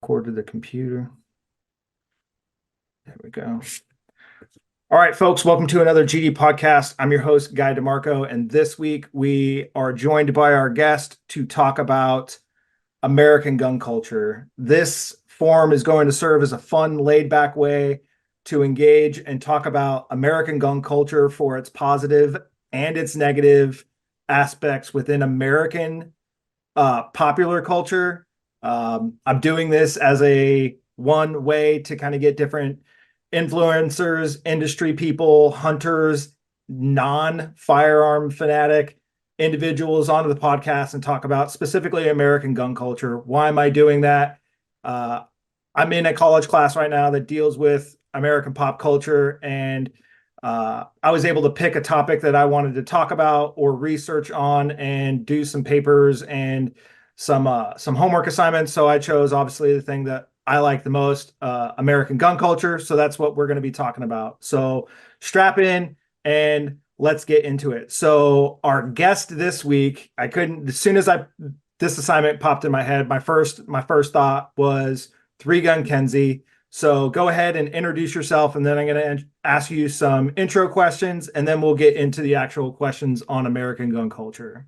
Record to the computer. There we go. All right, folks, welcome to another GD podcast. I'm your host, Guy DeMarco, and this week we are joined by our guest to talk about American gun culture. This forum is going to serve as a fun, laid-back way to engage and talk about American gun culture for its positive and its negative aspects within American popular culture. I'm doing this as a one way to kind of get different influencers, industry people, hunters, non-firearm fanatic individuals onto the podcast and talk about specifically American gun culture. Why am I doing that? I'm in a college class right now that deals with American pop culture, and I was able to pick a topic that I wanted to talk about or research on and do some papers and some homework assignments. So I chose obviously the thing that I like the most, American gun culture. So that's what we're going to be talking about. So strap in and let's get into it. So our guest this week, as soon as this assignment popped in my head, my first thought was Three Gun Kenzie. So go ahead and introduce yourself, and then I'm going to ask you some intro questions, and then we'll get into the actual questions on American gun culture.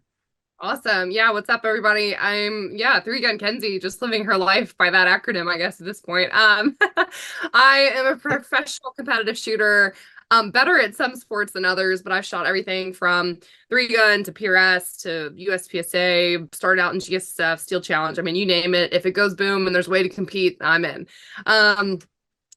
Awesome. Yeah. What's up, everybody? I'm Three Gun Kenzie, just living her life by that acronym, I guess, at this point. I am a professional competitive shooter, better at some sports than others, but I've shot everything from 3-gun to PRS to USPSA, started out in GSF, Steel Challenge. I mean, you name it. If it goes boom and there's a way to compete, I'm in.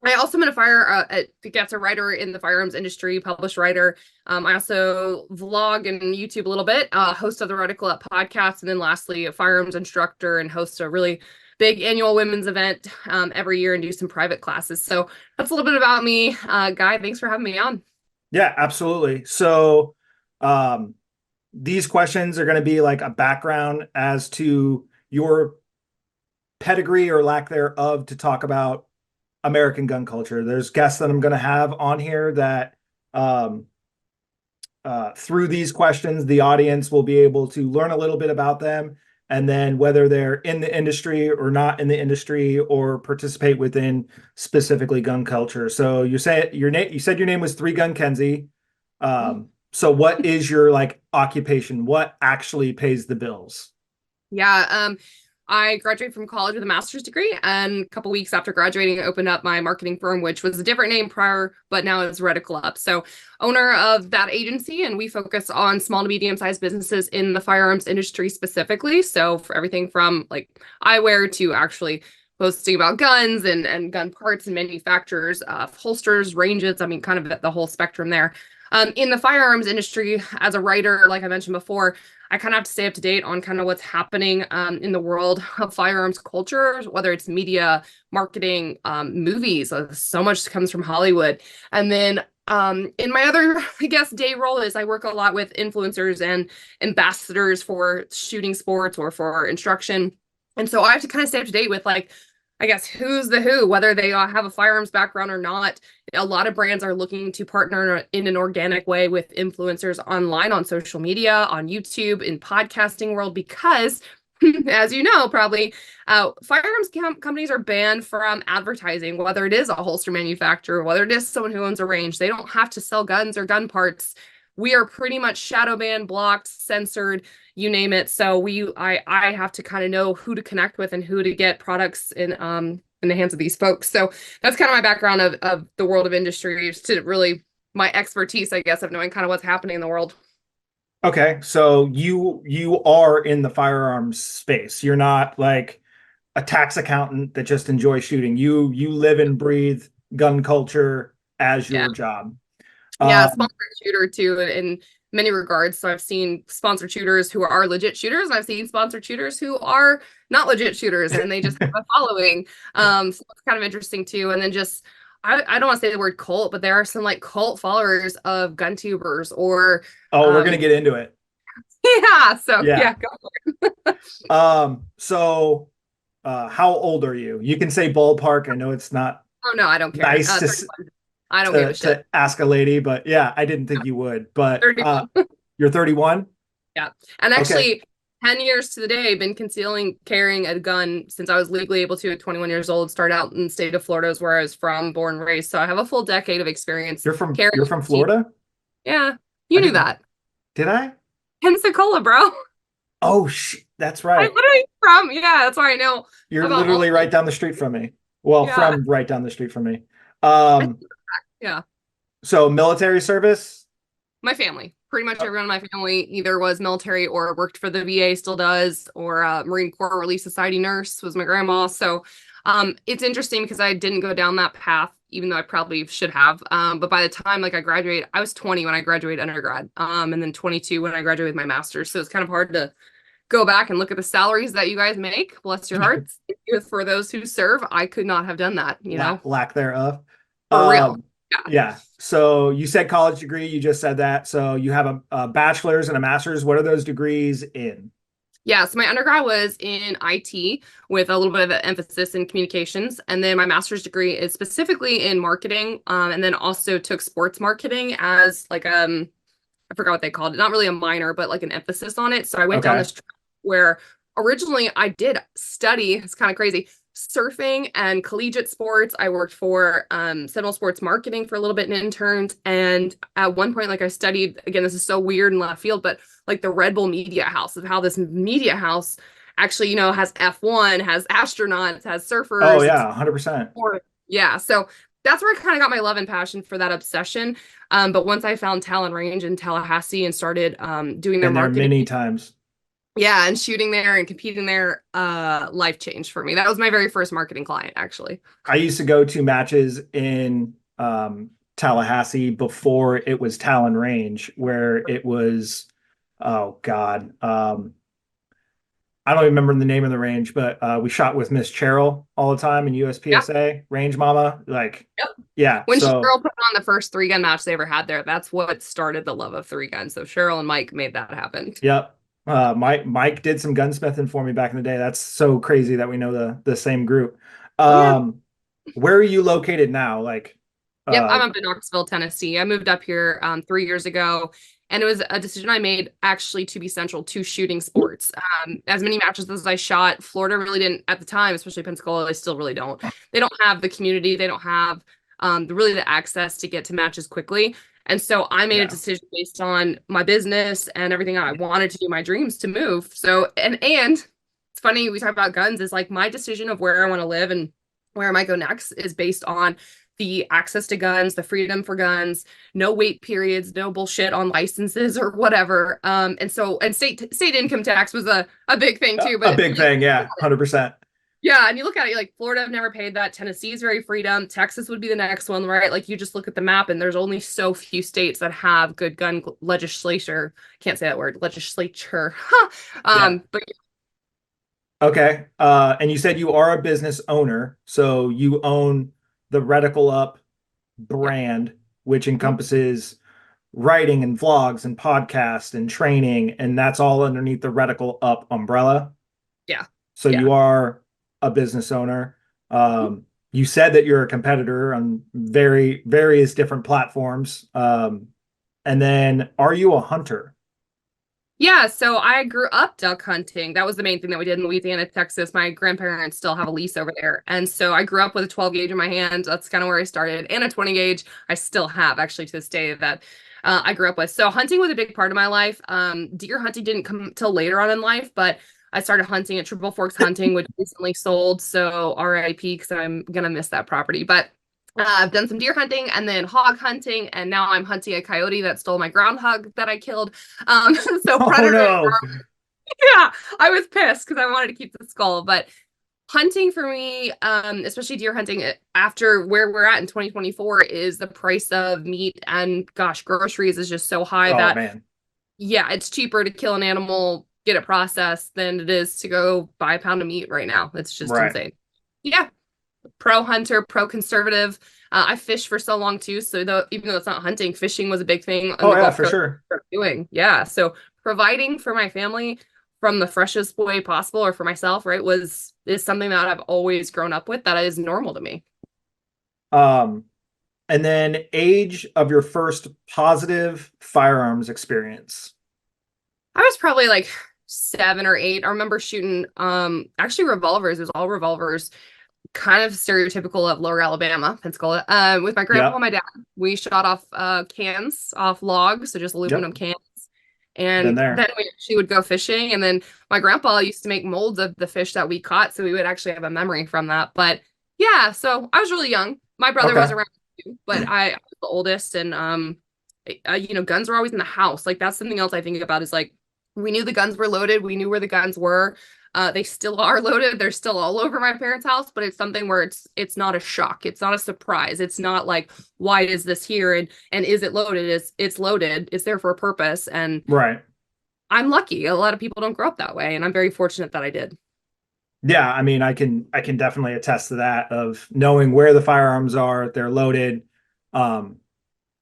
I also am a writer in the firearms industry, published writer. I also vlog and YouTube a little bit, host of the Reticle Up podcast, and then lastly, a firearms instructor and host a really big annual women's event every year and do some private classes. So that's a little bit about me. Guy, thanks for having me on. Yeah, absolutely. So these questions are going to be like a background as to your pedigree or lack thereof to talk about American gun culture. There's guests that I'm going to have on here that through these questions, the audience will be able to learn a little bit about them, and then whether they're in the industry or not in the industry or participate within specifically gun culture. So you said your name was Three Gun Kenzie. So what is your occupation? What actually pays the bills? Yeah. I graduated from college with a master's degree, and a couple weeks after graduating, I opened up my marketing firm, which was a different name prior, but now it's Reticle Up. So owner of that agency, and we focus on small to medium-sized businesses in the firearms industry specifically. So for everything from eyewear to actually posting about guns and gun parts and manufacturers, holsters, ranges, I mean, kind of the whole spectrum there. In the firearms industry, as a writer, like I mentioned before, I kind of have to stay up to date on kind of what's happening in the world of firearms culture, whether it's media, marketing, movies. So much comes from Hollywood. And then in my other, day role is I work a lot with influencers and ambassadors for shooting sports or for instruction. And so I have to kind of stay up to date with who's the who, whether they have a firearms background or not. A lot of brands are looking to partner in an organic way with influencers online, on social media, on YouTube, in podcasting world, because as you know, probably firearms companies are banned from advertising, whether it is a holster manufacturer, whether it is someone who owns a range. They don't have to sell guns or gun parts. We are pretty much shadow banned, blocked, censored, you name it. So I have to kind of know who to connect with and who to get products in the hands of these folks. So that's kind of my background of the world of industry, to really my expertise, I guess, of knowing kind of what's happening in the world. Okay, so you are in the firearms space. You're not like a tax accountant that just enjoys shooting. You live and breathe gun culture as your job. Yeah, sponsored shooter too, in many regards. So I've seen sponsored shooters who are legit shooters, and I've seen sponsored shooters who are not legit shooters, and they just have a following. So it's kind of interesting too. And then I don't want to say the word cult, but there are some cult followers of gun tubers or. Oh, we're gonna get into it. Yeah. So yeah, go for it. So how old are you? You can say ballpark. I know it's not. Oh no, I don't care. Nice I don't give a shit. To ask a lady, but yeah, I didn't think you would. But 31. You're 31? Yeah. And actually, 10 years to the day, been carrying a gun since I was legally able to at 21 years old. Started out in the state of Florida, is where I was from, born and raised. So I have a full decade of experience carrying. You're from Florida? Yeah, I you knew didn't. that. Did I? Pensacola, bro. Oh, that's I'm right. literally from, yeah, that's why I know You're about all, literally right down the street from me. Well, yeah, from right down the street from me. Um, yeah. so military service? My family, pretty much Oh, everyone in my family either was military or worked for the VA, still does, or Marine Corps Relief Society nurse was my grandma. So it's interesting because I didn't go down that path, even though I probably should have. But by the time like I graduated, I was 20 when I graduated undergrad, and then 22 when I graduated with my master's. So it's kind of hard to go back and look at the salaries that you guys make. Bless your hearts. For those who serve, I could not have done that, lack thereof. for real. Um, Yeah. yeah. So you said college degree. You just said that. So you have a bachelor's and a master's. What are those degrees in? Yeah, so my undergrad was in IT with a little bit of an emphasis in communications. And then my master's degree is specifically in marketing. And then also took sports marketing as like I forgot what they called it. Not really a minor, but like an emphasis on it. So I went down Okay. this track where originally I did study, it's kind of crazy, surfing and collegiate sports. I worked for Seminole Sports Marketing for a little bit in interns. And at one point, like I studied, again, this is so weird in left field, but like the Red Bull Media House, of how this media house actually, has F1, has astronauts, has Oh surfers, yeah, 100%. yeah. So that's where I kind of got my love and passion for that obsession. But once I found Talon Range in Tallahassee and started doing their Been there marketing, many times. yeah, and shooting there and competing there, life changed for me. That was my very first marketing client, actually. I used to go to matches in Tallahassee before it was Talon Range, where it was, oh God, I don't even remember the name of the range, but we shot with Miss Cheryl all the time in Yeah. USPSA, Range Mama. Like, Yep. yeah. When So, Cheryl put on the first 3-gun match they ever had there, that's what started the love of 3 guns. So Cheryl and Mike made that happen. yep. Mike did some gunsmithing for me back in the day. That's so crazy that we know the same group. Oh yeah. Um, where are you located now? Like, Yep, uh, I'm up in Knoxville, Tennessee. I moved up here 3 years ago, and it was a decision I made actually to be central to shooting sports. As many matches as I shot, Florida really didn't at the time, especially Pensacola. They still really don't. They don't have the community. They don't have the access to get to matches quickly. And so I made a yeah, decision based on my business and everything I wanted to do, my dreams to move. So and it's funny we talk about guns. Is like my decision of where I want to live and where I might go next is based on the access to guns, the freedom for guns, no wait periods, no bullshit on licenses or whatever. And state income tax was a big thing too. a But big thing. Yeah, 100%. yeah, and you look at it, you're like Florida, I've never paid that. Tennessee is very freedom. Texas would be the next one, right? Like you just look at the map, and there's only so few states that have good gun legislature. Can't say that word, legislature. Yeah. But Okay. And you said you are a business owner, so you own the Reticle Up yeah, brand, which encompasses writing and vlogs and podcasts and training, and that's all underneath the Reticle Up umbrella. yeah, So yeah. you are a business owner. You said that you're a competitor on various different platforms. And then are you a hunter? Yeah, so I grew up duck hunting. That was the main thing that we did in Louisiana, Texas. My grandparents still have a lease over there. And so I grew up with a 12 gauge in my hand. That's kind of where I started. And a 20 gauge I still have actually to this day that I grew up with. So hunting was a big part of my life. Deer hunting didn't come till later on in life, but I started hunting at Triple Forks Hunting, which recently sold. So RIP, because I'm gonna miss that property. But I've done some deer hunting and then hog hunting, and now I'm hunting a coyote that stole my groundhog that I killed. So Oh predator, no. yeah, I was pissed because I wanted to keep the skull. But hunting for me, especially deer hunting after where we're at in 2024, is the price of meat and gosh, groceries is just so high Oh that man. yeah, it's cheaper to kill an animal, get it processed than it is to go buy a pound of meat right now. It's just Right. insane. Yeah, pro hunter, pro conservative. I fished for so long too. So though, even though it's not hunting, fishing was a big thing on Oh the yeah, Gulf for Coast. sure. Doing, yeah. So providing for my family from the freshest way possible, or for myself, right, is something that I've always grown up with. That is normal to me. Um, and then age of your first positive firearms experience. I was probably like 7 or 8. I remember shooting actually revolvers. It was all revolvers, kind of stereotypical of Lower Alabama, Pensacola. With my grandpa and Yep. my dad, we shot off cans off logs, so just aluminum Yep. cans. Been And then there. we actually would go fishing. And then my grandpa used to make molds of the fish that we caught, so we would actually have a memory from that. But yeah, so I was really young. My brother was Okay. around too, but I was the oldest, and guns were always in the house. Like that's something else I think about is like we knew the guns were loaded, we knew where the guns were. They still are loaded. They're still all over my parents' house, but it's something where it's not a shock. It's not a surprise. It's not like, why is this here? And is it loaded? It's loaded. It's there for a purpose. And Right. I'm lucky. A lot of people don't grow up that way, and I'm very fortunate that I did. Yeah, I mean, I can definitely attest to that of knowing where the firearms are, they're loaded. Um,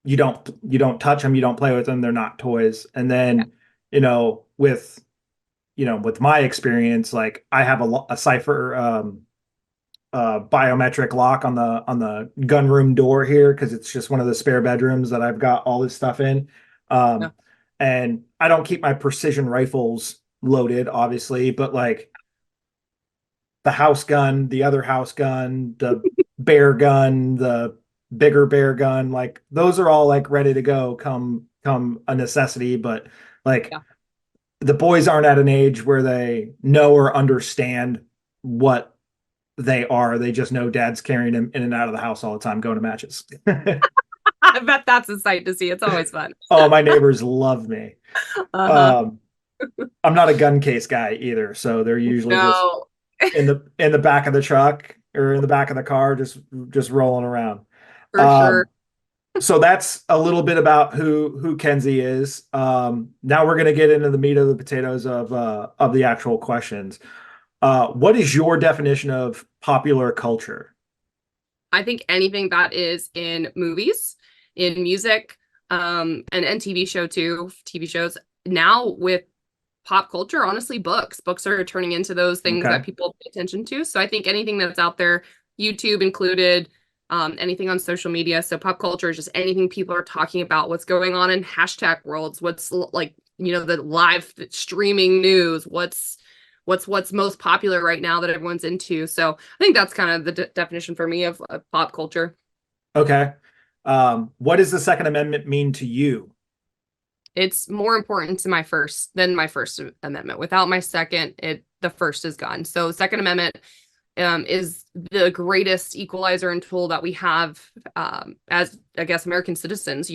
you don't touch them, you don't play with them, they're not toys. And Yeah. then, you know, with my experience, like I have a cipher biometric lock on the gun room door here because it's just one of the spare bedrooms that I've got all this stuff in. Yeah. Um, and I don't keep my precision rifles loaded, obviously, but like the house gun, the other house gun, the bear gun, the bigger bear gun, like those are all like ready to go come a necessity, but like Yeah. the boys aren't at an age where they know or understand what they are. They just know dad's carrying them in and out of the house all the time going to matches. I bet that's a sight to see. It's always fun. Oh, my neighbors love me. Uh-huh. Um, I'm not a gun case guy either, so they're usually just No, in the back of the truck or in the back of the car, just rolling around. for sure. Um, so that's a little bit about who Kenzie is. Now we're gonna get into the meat of the potatoes of the actual questions. What is your definition of popular culture? I think anything that is in movies, in music, and TV show too, TV shows. Now with pop culture, honestly, books are turning into those things that Okay. people pay attention to. So I think anything that's out there, YouTube included, anything on social media. So pop culture is just anything people are talking about, what's going on in hashtag worlds, what's like, the live streaming news, what's most popular right now that everyone's into. So I think that's kind of the definition for me of pop culture. Okay. What does the Second Amendment mean to you? It's more important to my first than my First Amendment. Without my second, the first is gone. So Second Amendment is the greatest equalizer and tool that we have as, I guess, American citizens,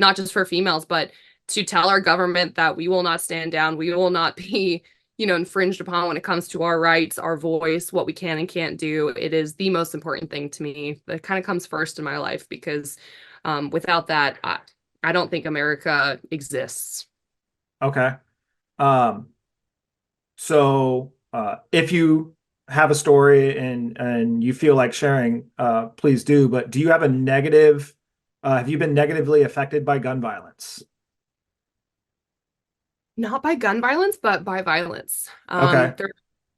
not just for females, but to tell our government that we will not stand down. We will not be, infringed upon when it comes to our rights, our voice, what we can and can't do. It is the most important thing to me. That kind of comes first in my life because without that, I don't think America exists. Okay. Um, so if you have a story and you feel like sharing, please do. But do you have a negative? Have you been negatively affected by gun violence? Not by gun violence, but by violence. Okay.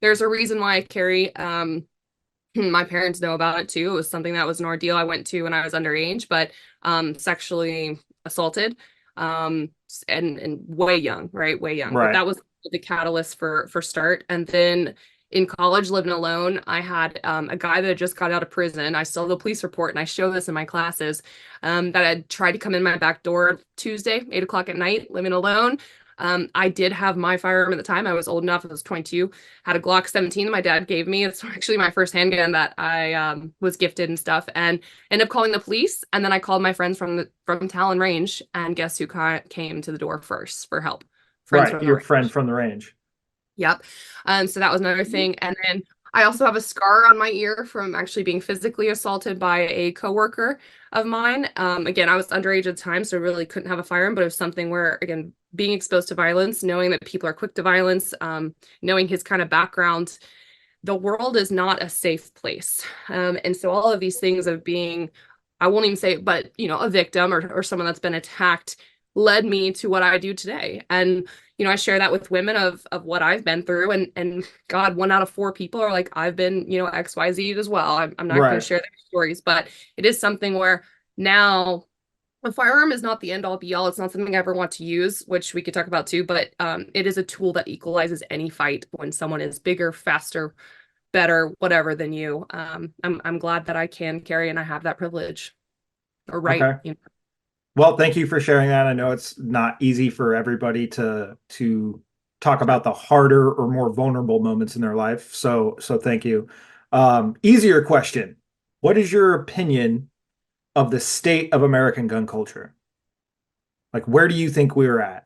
There's a reason why I carry. My parents know about it too. It was something that was an ordeal I went to when I was underage, but sexually assaulted, and way young, right? Way young. But Right. that was the catalyst for start. And then in college, living alone, I had a guy that had just got out of prison. I still have the police report, and I show this in my classes. That had tried to come in my back door Tuesday, 8 o'clock at night, living alone. I did have my firearm at the time. I was old enough. I was 22. Had a Glock 17 that my dad gave me. It's actually my first handgun that I was gifted and stuff. And ended up calling the police. And then I called my friends from Talon Range. And guess who came to the door first for help? Friends Right. from the Your range. friend from the range. Yep. So that was another thing. And then I also have a scar on my ear from actually being physically assaulted by a coworker of mine. Again, I was underage at the time, so I really couldn't have a firearm, but it was something where, again, being exposed to violence, knowing that people are quick to violence, knowing his kind of background, the world is not a safe place. And so all of these things of being, I won't even say it, but, a victim or someone that's been attacked led me to what I do today. And I share that with women of what I've been through, and God, 1 out of 4 people are like, I've been, XYZ as well. I'm not going to Right. share their stories, but it is something where now a firearm is not the end all be all. It's not something I ever want to use, which we could talk about too, but it is a tool that equalizes any fight when someone is bigger, faster, better, whatever than you. I'm glad that I can carry and I have that privilege or right. Okay. Well, thank you for sharing that. I know it's not easy for everybody to talk about the harder or more vulnerable moments in their life. So thank you. Easier question. What is your opinion of the state of American gun culture? Like, where do you think we're at?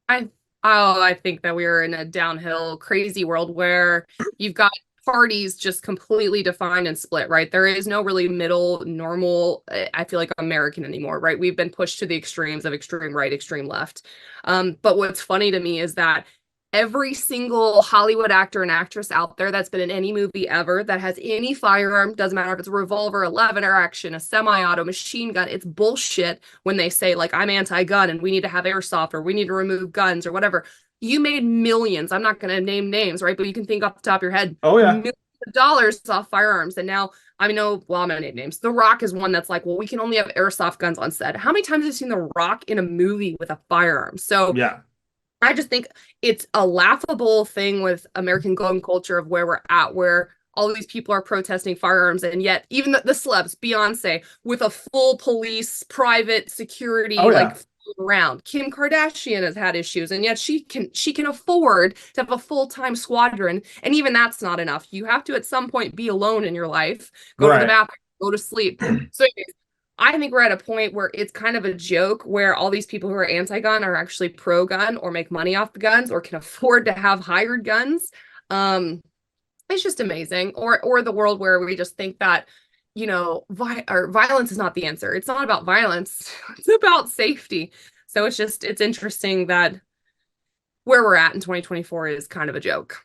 I I think that we're in a downhill, crazy world where you've got parties just completely defined and split, right? There is no really middle, normal, I feel like American anymore, right? We've been pushed to the extremes of extreme right, extreme left. But what's funny to me is that every single Hollywood actor and actress out there that's been in any movie ever that has any firearm, doesn't matter if it's a revolver, a lever action, a semi-auto, machine gun, it's bullshit when they say like, I'm anti-gun and we need to have airsoft or we need to remove guns or whatever. You made millions. I'm not going to name names, right? But you can think off the top of your head. Oh yeah. Millions of dollars off firearms. And now I know, well, I'm going to name names. The Rock is one that's like, well, we can only have airsoft guns on set. How many times have you seen The Rock in a movie with a firearm? So yeah. I just think it's a laughable thing with American gun culture of where we're at, where all these people are protesting firearms, and yet even the celebs, Beyonce, with a full police, private security, like around. Kim Kardashian has had issues, and yet she can afford to have a full-time squadron, and even that's not enough. You have to at some point be alone in your life, go to the bathroom, go to sleep. So anyways, I think we're at a point where it's kind of a joke where all these people who are anti-gun are actually pro-gun or make money off the guns or can afford to have hired guns. It's just amazing. Or the world where we just think that, you know, violence is not the answer. It's not about violence. It's about safety. So it's interesting that where we're at in 2024 is kind of a joke.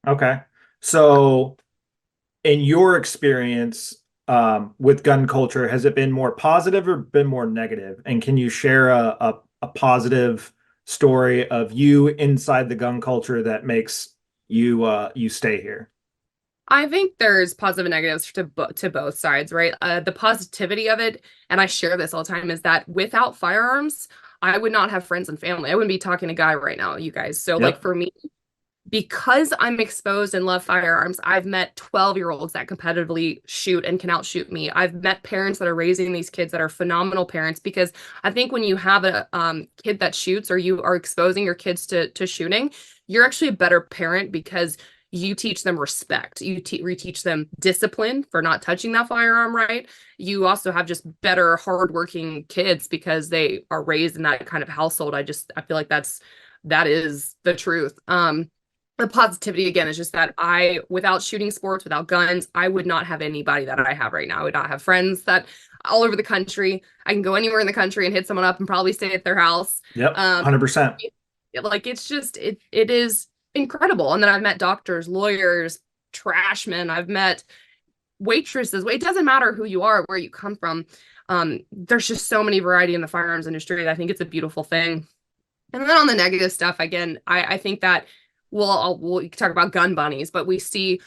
Okay. So in your experience, with gun culture, has it been more positive or been more negative? And can you share a positive story of you inside the gun culture that makes you you stay here? I think there's positive and negatives to both sides, right? The positivity of it, and I share this all the time, is that without firearms, I would not have friends and family. I wouldn't be talking to Guy right now, you guys. So like for me, because I'm exposed and love firearms, I've met 12-year-olds that competitively shoot and can outshoot me. I've met parents that are raising these kids that are phenomenal parents, because I think when you have a kid that shoots or you are exposing your kids to shooting, you're actually a better parent because you teach them respect. You reteach them discipline for not touching that firearm, right? You also have just better, hardworking kids because they are raised in that kind of household. I feel like that is the truth. The positivity again is just that without shooting sports, without guns, I would not have anybody that I have right now. I would not have friends that all over the country. I can go anywhere in the country and hit someone up and probably stay at their house. Yep. 100%. Like it's just, it is incredible. And then I've met doctors, lawyers, trashmen. I've met waitresses. It doesn't matter who you are, where you come from. There's just so many variety in the firearms industry that I think it's a beautiful thing. And then on the negative stuff, again, I think that we'll talk about gun bunnies, but we see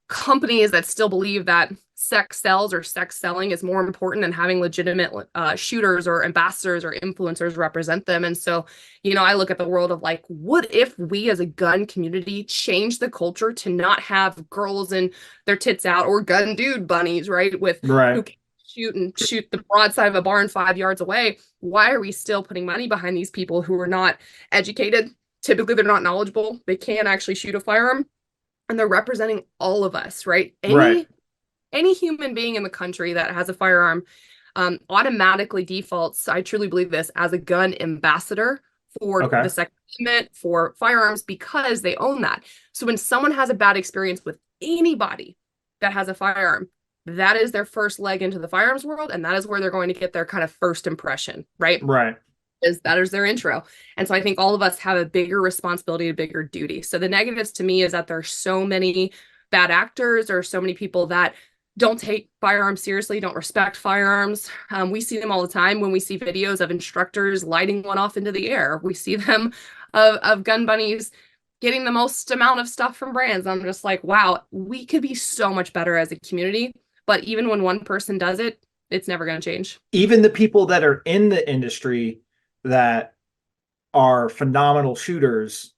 companies that still believe that sex sells or sex selling is more important than having legitimate shooters or ambassadors or influencers represent them. And so, you know, I look at the world of like, what if we as a gun community change the culture to not have girls and their tits out or gun dude bunnies, right? Who can shoot the broadside of a barn 5 yards away. Why are we still putting money behind these people who are not educated? Typically, they're not knowledgeable. They can't actually shoot a firearm, and they're representing all of us, right? Any human being in the country that has a firearm automatically defaults, I truly believe this, as a gun ambassador for the Second Amendment, for firearms, because they own that. So when someone has a bad experience with anybody that has a firearm, that is their first leg into the firearms world, and that is where they're going to get their kind of first impression, right? That is their intro. And so I think all of us have a bigger responsibility, a bigger duty. So the negatives to me is that there's so many bad actors or so many people that don't take firearms seriously, don't respect firearms. We see them all the time when we see videos of instructors lighting one off into the air. We see them of gun bunnies getting the most amount of stuff from brands. I'm just like, wow, we could be so much better as a community. But even when one person does it, It's never going to change. Even the people that are in the industry that are phenomenal shooters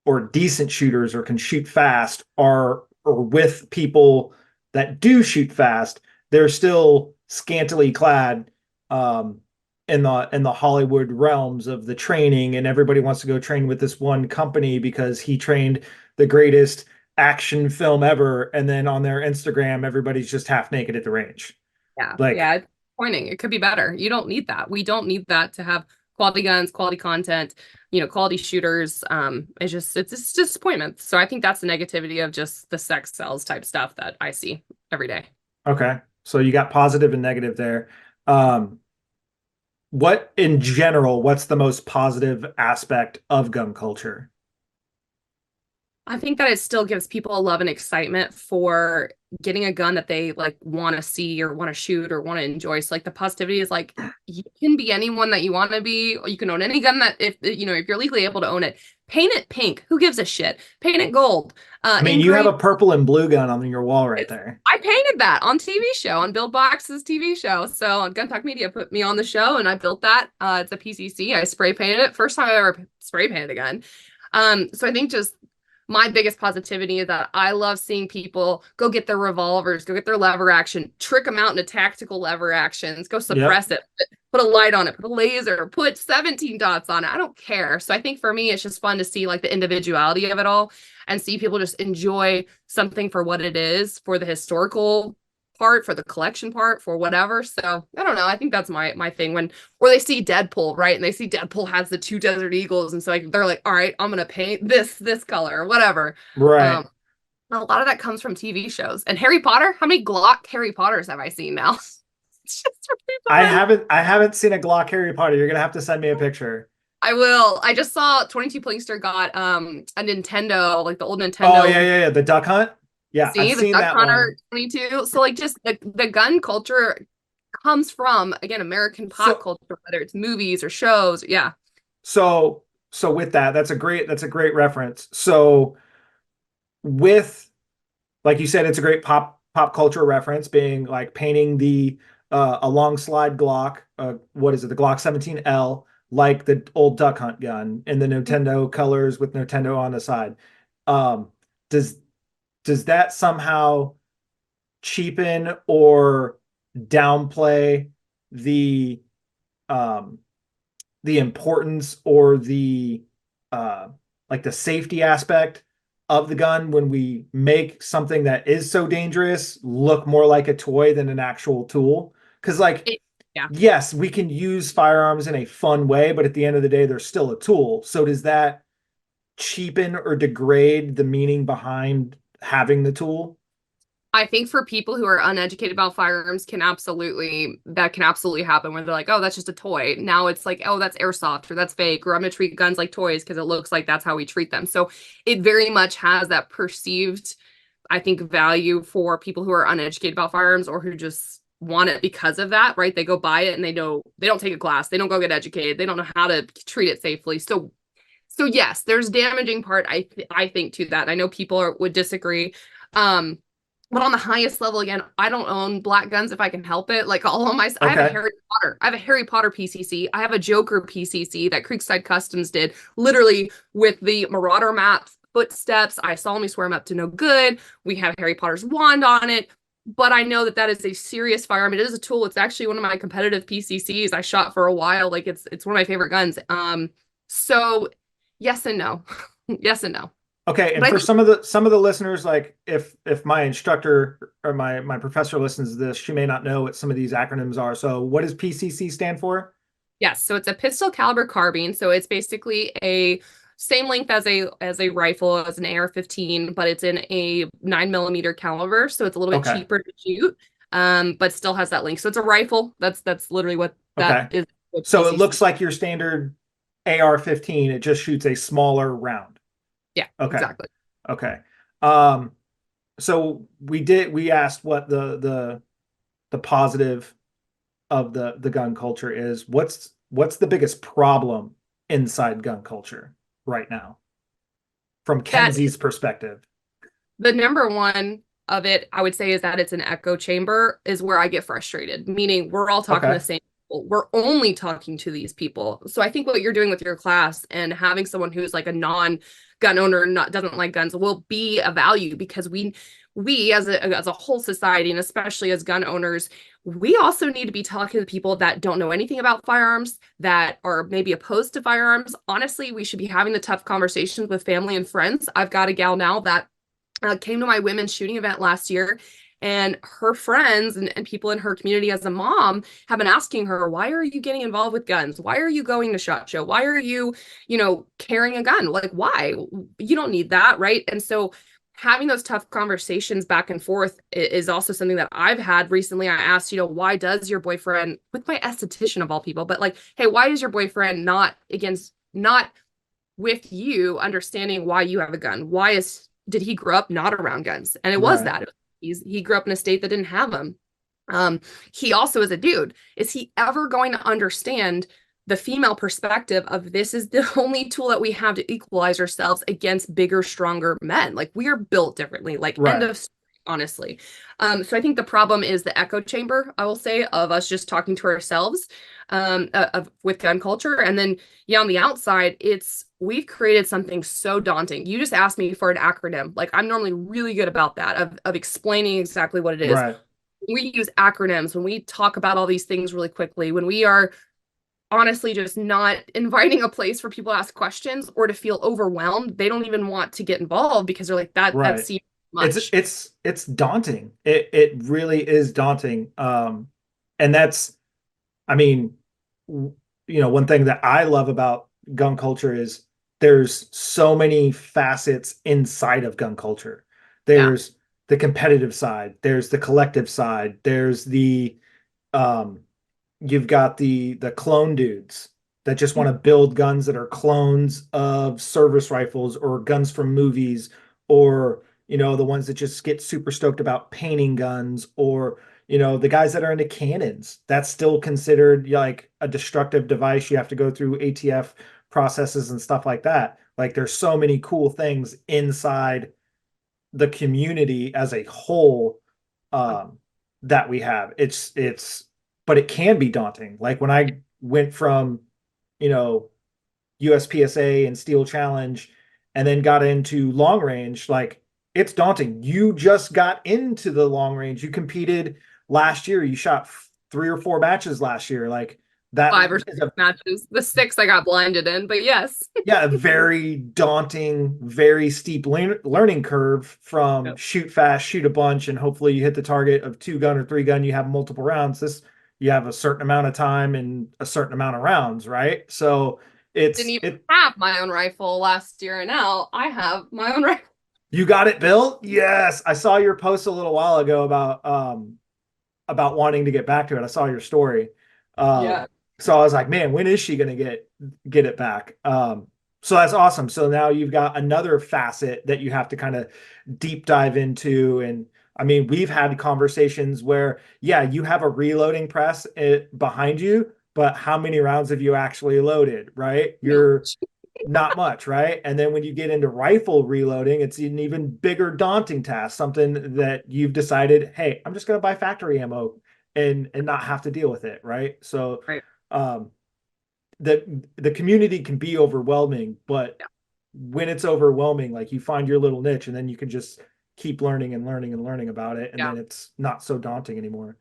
or decent shooters or can shoot fast are or with people that do shoot fast, they're still scantily clad in the Hollywood realms of the training, and everybody wants to go train with this one company because he trained the greatest action film ever, and then on their Instagram everybody's just half naked at the range. Yeah. Like, Yeah. It's disappointing. It could be better. You don't need that. We don't need that to have quality guns, quality content, quality shooters. It's disappointment. So I think that's the negativity of just the sex sells type stuff that I see every day. okay, so you got positive and negative there. What in general, what's the most positive aspect of gun culture? I think that it still gives people a love and excitement for getting a gun that they like want to see or want to shoot or want to enjoy. So like the positivity is like you can be anyone that you want to be, or you can own any gun that if you're legally able to own it. Paint it pink. Who gives a shit? Paint it gold. I mean, you have a purple and blue gun on your wall right there. I painted that on TV show, on Bill Box's TV show. So Gun Talk Media put me on the show and I built that. It's a PCC. I spray painted it. First time I ever spray painted a gun. So I think just my biggest positivity is that I love seeing people go get their revolvers, go get their lever action, trick them out into tactical lever actions, go suppress it, put a light on it, put a laser, put 17 dots on it. I don't care. So I think for me, it's just fun to see like the individuality of it all and see people just enjoy something for what it is, for the historical part, for the collection part, for whatever. So I don't know. I think that's my thing or they see Deadpool, right? And they see Deadpool has the 2 Desert Eagles. And so like they're like, all right, I'm gonna paint this color or whatever. Right. A lot of that comes from TV shows. And Harry Potter, how many Glock Harry Potters have I seen now? It's just I haven't seen a Glock Harry Potter. You're gonna have to send me a picture. I will. I just saw 22 Plinkster got a Nintendo, like the old Nintendo. Oh yeah. The Duck Hunt. Yeah, See, I've the seen Duck that Hunter one. 22. So like just the gun culture comes from, again, American pop culture, whether it's movies or shows. Yeah. So with that, that's a great reference. So with, like you said, it's a great pop culture reference, being like painting the a long slide Glock, what is it, the Glock 17L, like the old Duck Hunt gun in the Nintendo colors with Nintendo on the side. Does that somehow cheapen or downplay the importance or the like the safety aspect of the gun when we make something that is so dangerous look more like a toy than an actual tool? Because yes, we can use firearms in a fun way, but at the end of the day, they're still a tool. So does that cheapen or degrade the meaning behind having the tool? I think for people who are uneducated about firearms that can absolutely happen where they're like, oh, that's just a toy. Now it's like, oh, that's airsoft or that's fake, or I'm gonna treat guns like toys because it looks like that's how we treat them. So it very much has that perceived, I think, value for people who are uneducated about firearms or who just want it because of that, right? They go buy it and they don't take a class, they don't go get educated, they don't know how to treat it safely. So yes, there's damaging part, I think, to that. I know people would disagree. But on the highest level, again, I don't own black guns if I can help it. Like all of my, I have a Harry Potter PCC. I have a Joker PCC that Creekside Customs did, literally with the Marauder map footsteps. I solemnly swear I'm up to no good. We have Harry Potter's wand on it. But I know that is a serious firearm. It is a tool. It's actually one of my competitive PCCs. I shot for a while. Like it's one of my favorite guns. So yes and no. Yes and no. Okay, and for some of the listeners, like if my instructor or my professor listens to this, she may not know what some of these acronyms are. So what does PCC stand for? Yes, so it's a pistol caliber carbine. So it's basically a same length as a rifle, as an AR-15, but it's in a 9mm caliber, so it's a little bit cheaper to shoot, but still has that length. So it's a rifle. That's literally what that is. So it looks like your standard AR-15. It just shoots a smaller round. Yeah, exactly. Okay. So we asked what the positive of the gun culture is. What's the biggest problem inside gun culture right now from Kenzie's perspective? The number one of it, I would say, is that it's an echo chamber, is where I get frustrated, meaning we're all talking the same people. We're only talking to these people. So I think what you're doing with your class and having someone who's like a non-gun owner, doesn't like guns, will be a value, because we as a whole society, and especially as gun owners, we also need to be talking to people that don't know anything about firearms, that are maybe opposed to firearms. Honestly, we should be having the tough conversations with family and friends. I've got a gal now that came to my women's shooting event last year, and her friends and people in her community as a mom have been asking her, why are you getting involved with guns? Why are you going to SHOT Show? Why are you, carrying a gun? Like, why? You don't need that, right? And so having those tough conversations back and forth is also something that I've had recently. I asked, why does your boyfriend, with my esthetician of all people, but like, hey, why is your boyfriend not with you, understanding why you have a gun? Did he grow up not around guns? And it was that. He grew up in a state that didn't have them. He also is a dude. Is he ever going to understand the female perspective of, this is the only tool that we have to equalize ourselves against bigger, stronger men? Like, we are built differently, like end of story, honestly. So I think the problem is the echo chamber, I will say, of us just talking to ourselves with gun culture. And then, on the outside, we've created something so daunting. You just asked me for an acronym. Like, I'm normally really good about that, of explaining exactly what it is. Right. We use acronyms when we talk about all these things really quickly, when we are honestly just not inviting a place for people to ask questions or to feel overwhelmed. They don't even want to get involved because they're like, that seems much. It's daunting. It really is daunting. And that's, I mean, one thing that I love about gun culture is there's so many facets inside of gun culture. There's the competitive side, there's the collective side, there's the you've got the clone dudes that just want to build guns that are clones of service rifles or guns from movies, or the ones that just get super stoked about painting guns, or the guys that are into cannons. That's still considered like a destructive device. You have to go through ATF processes and stuff like that. Like, there's so many cool things inside the community as a whole that we have. But it can be daunting. Like, when I went from, USPSA and Steel Challenge and then got into long range, like, it's daunting. You just got into the long range. You competed last year. You shot 3 or 4 matches last year. Like, that 5 or 6 matches. The 6 I got blinded in, but yes. Yeah, a very daunting, very steep learning curve from shoot fast, shoot a bunch, and hopefully you hit the target of 2 gun or 3 gun. You have multiple rounds. You have a certain amount of time and a certain amount of rounds, right? So didn't even have my own rifle last year, and now I have my own rifle. You got it built? Yes. I saw your post a little while ago about wanting to get back to it. I saw your story. So I was like, man, when is she gonna get it back? So that's awesome. So now you've got another facet that you have to kind of deep dive into. And I mean, we've had conversations where, you have a reloading press behind you, but how many rounds have you actually loaded, right? You're not much, right? And then when you get into rifle reloading, it's an even bigger daunting task, something that you've decided, hey, I'm just going to buy factory ammo and not have to deal with it, right? So the community can be overwhelming, but when it's overwhelming, like, you find your little niche and then you can just keep learning and learning and learning about it, and then it's not so daunting anymore.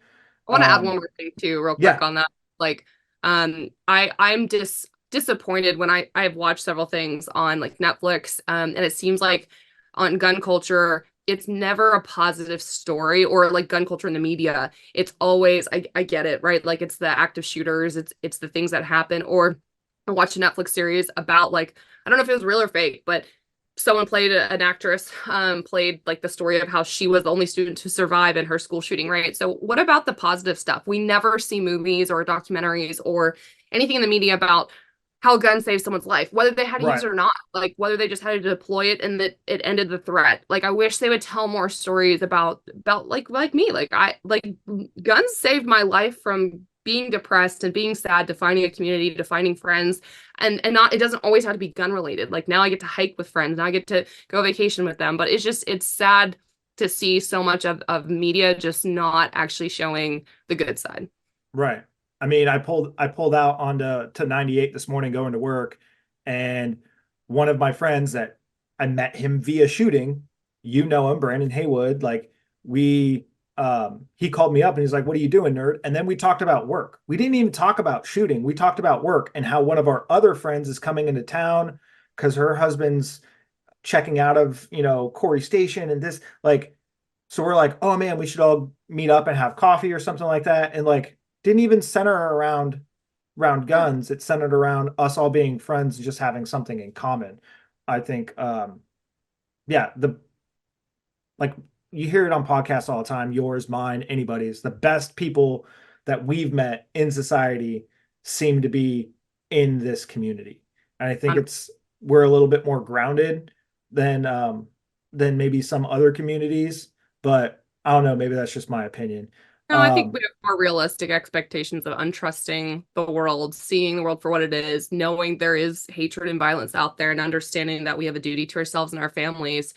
I want to add one more thing too, real quick on that. Like, I'm disappointed when I've watched several things on like Netflix, and it seems like on gun culture, it's never a positive story, or like gun culture in the media. It's always, I get it, right? Like, it's the active shooters, it's the things that happen. Or I watched a Netflix series about, like, I don't know if it was real or fake, but someone played an actress, played like the story of how she was the only student to survive in her school shooting, right? So what about the positive stuff? We never see movies or documentaries or anything in the media about how guns saved someone's life, whether they had to use it or not, like whether they just had to deploy it and that it ended the threat. Like, I wish they would tell more stories about like me. Like, guns saved my life from being depressed and being sad, to finding a community, to finding friends, and not, it doesn't always have to be gun related. Like, now I get to hike with friends, now I get to go vacation with them, but it's sad to see so much of media just not actually showing the good side. Right. I mean, I pulled out onto to 98 this morning going to work, and one of my friends that I met him via shooting, you know him, Brandon Haywood, like we he called me up and he's like, "What are you doing, nerd?" And then we talked about work. We didn't even talk about shooting. We talked about work and how one of our other friends is coming into town because her husband's checking out of, Corey Station and this, like, so we're like, "Oh man, we should all meet up and have coffee or something like that." And like didn't even center around guns. It centered around us all being friends and just having something in common. I think yeah, the like you hear it on podcasts all the time, yours, mine, anybody's. The best people that we've met in society seem to be in this community. And I think we're a little bit more grounded than maybe some other communities, but I don't know, maybe that's just my opinion. No, I think we have more realistic expectations of untrusting the world, seeing the world for what it is, knowing there is hatred and violence out there, and understanding that we have a duty to ourselves and our families,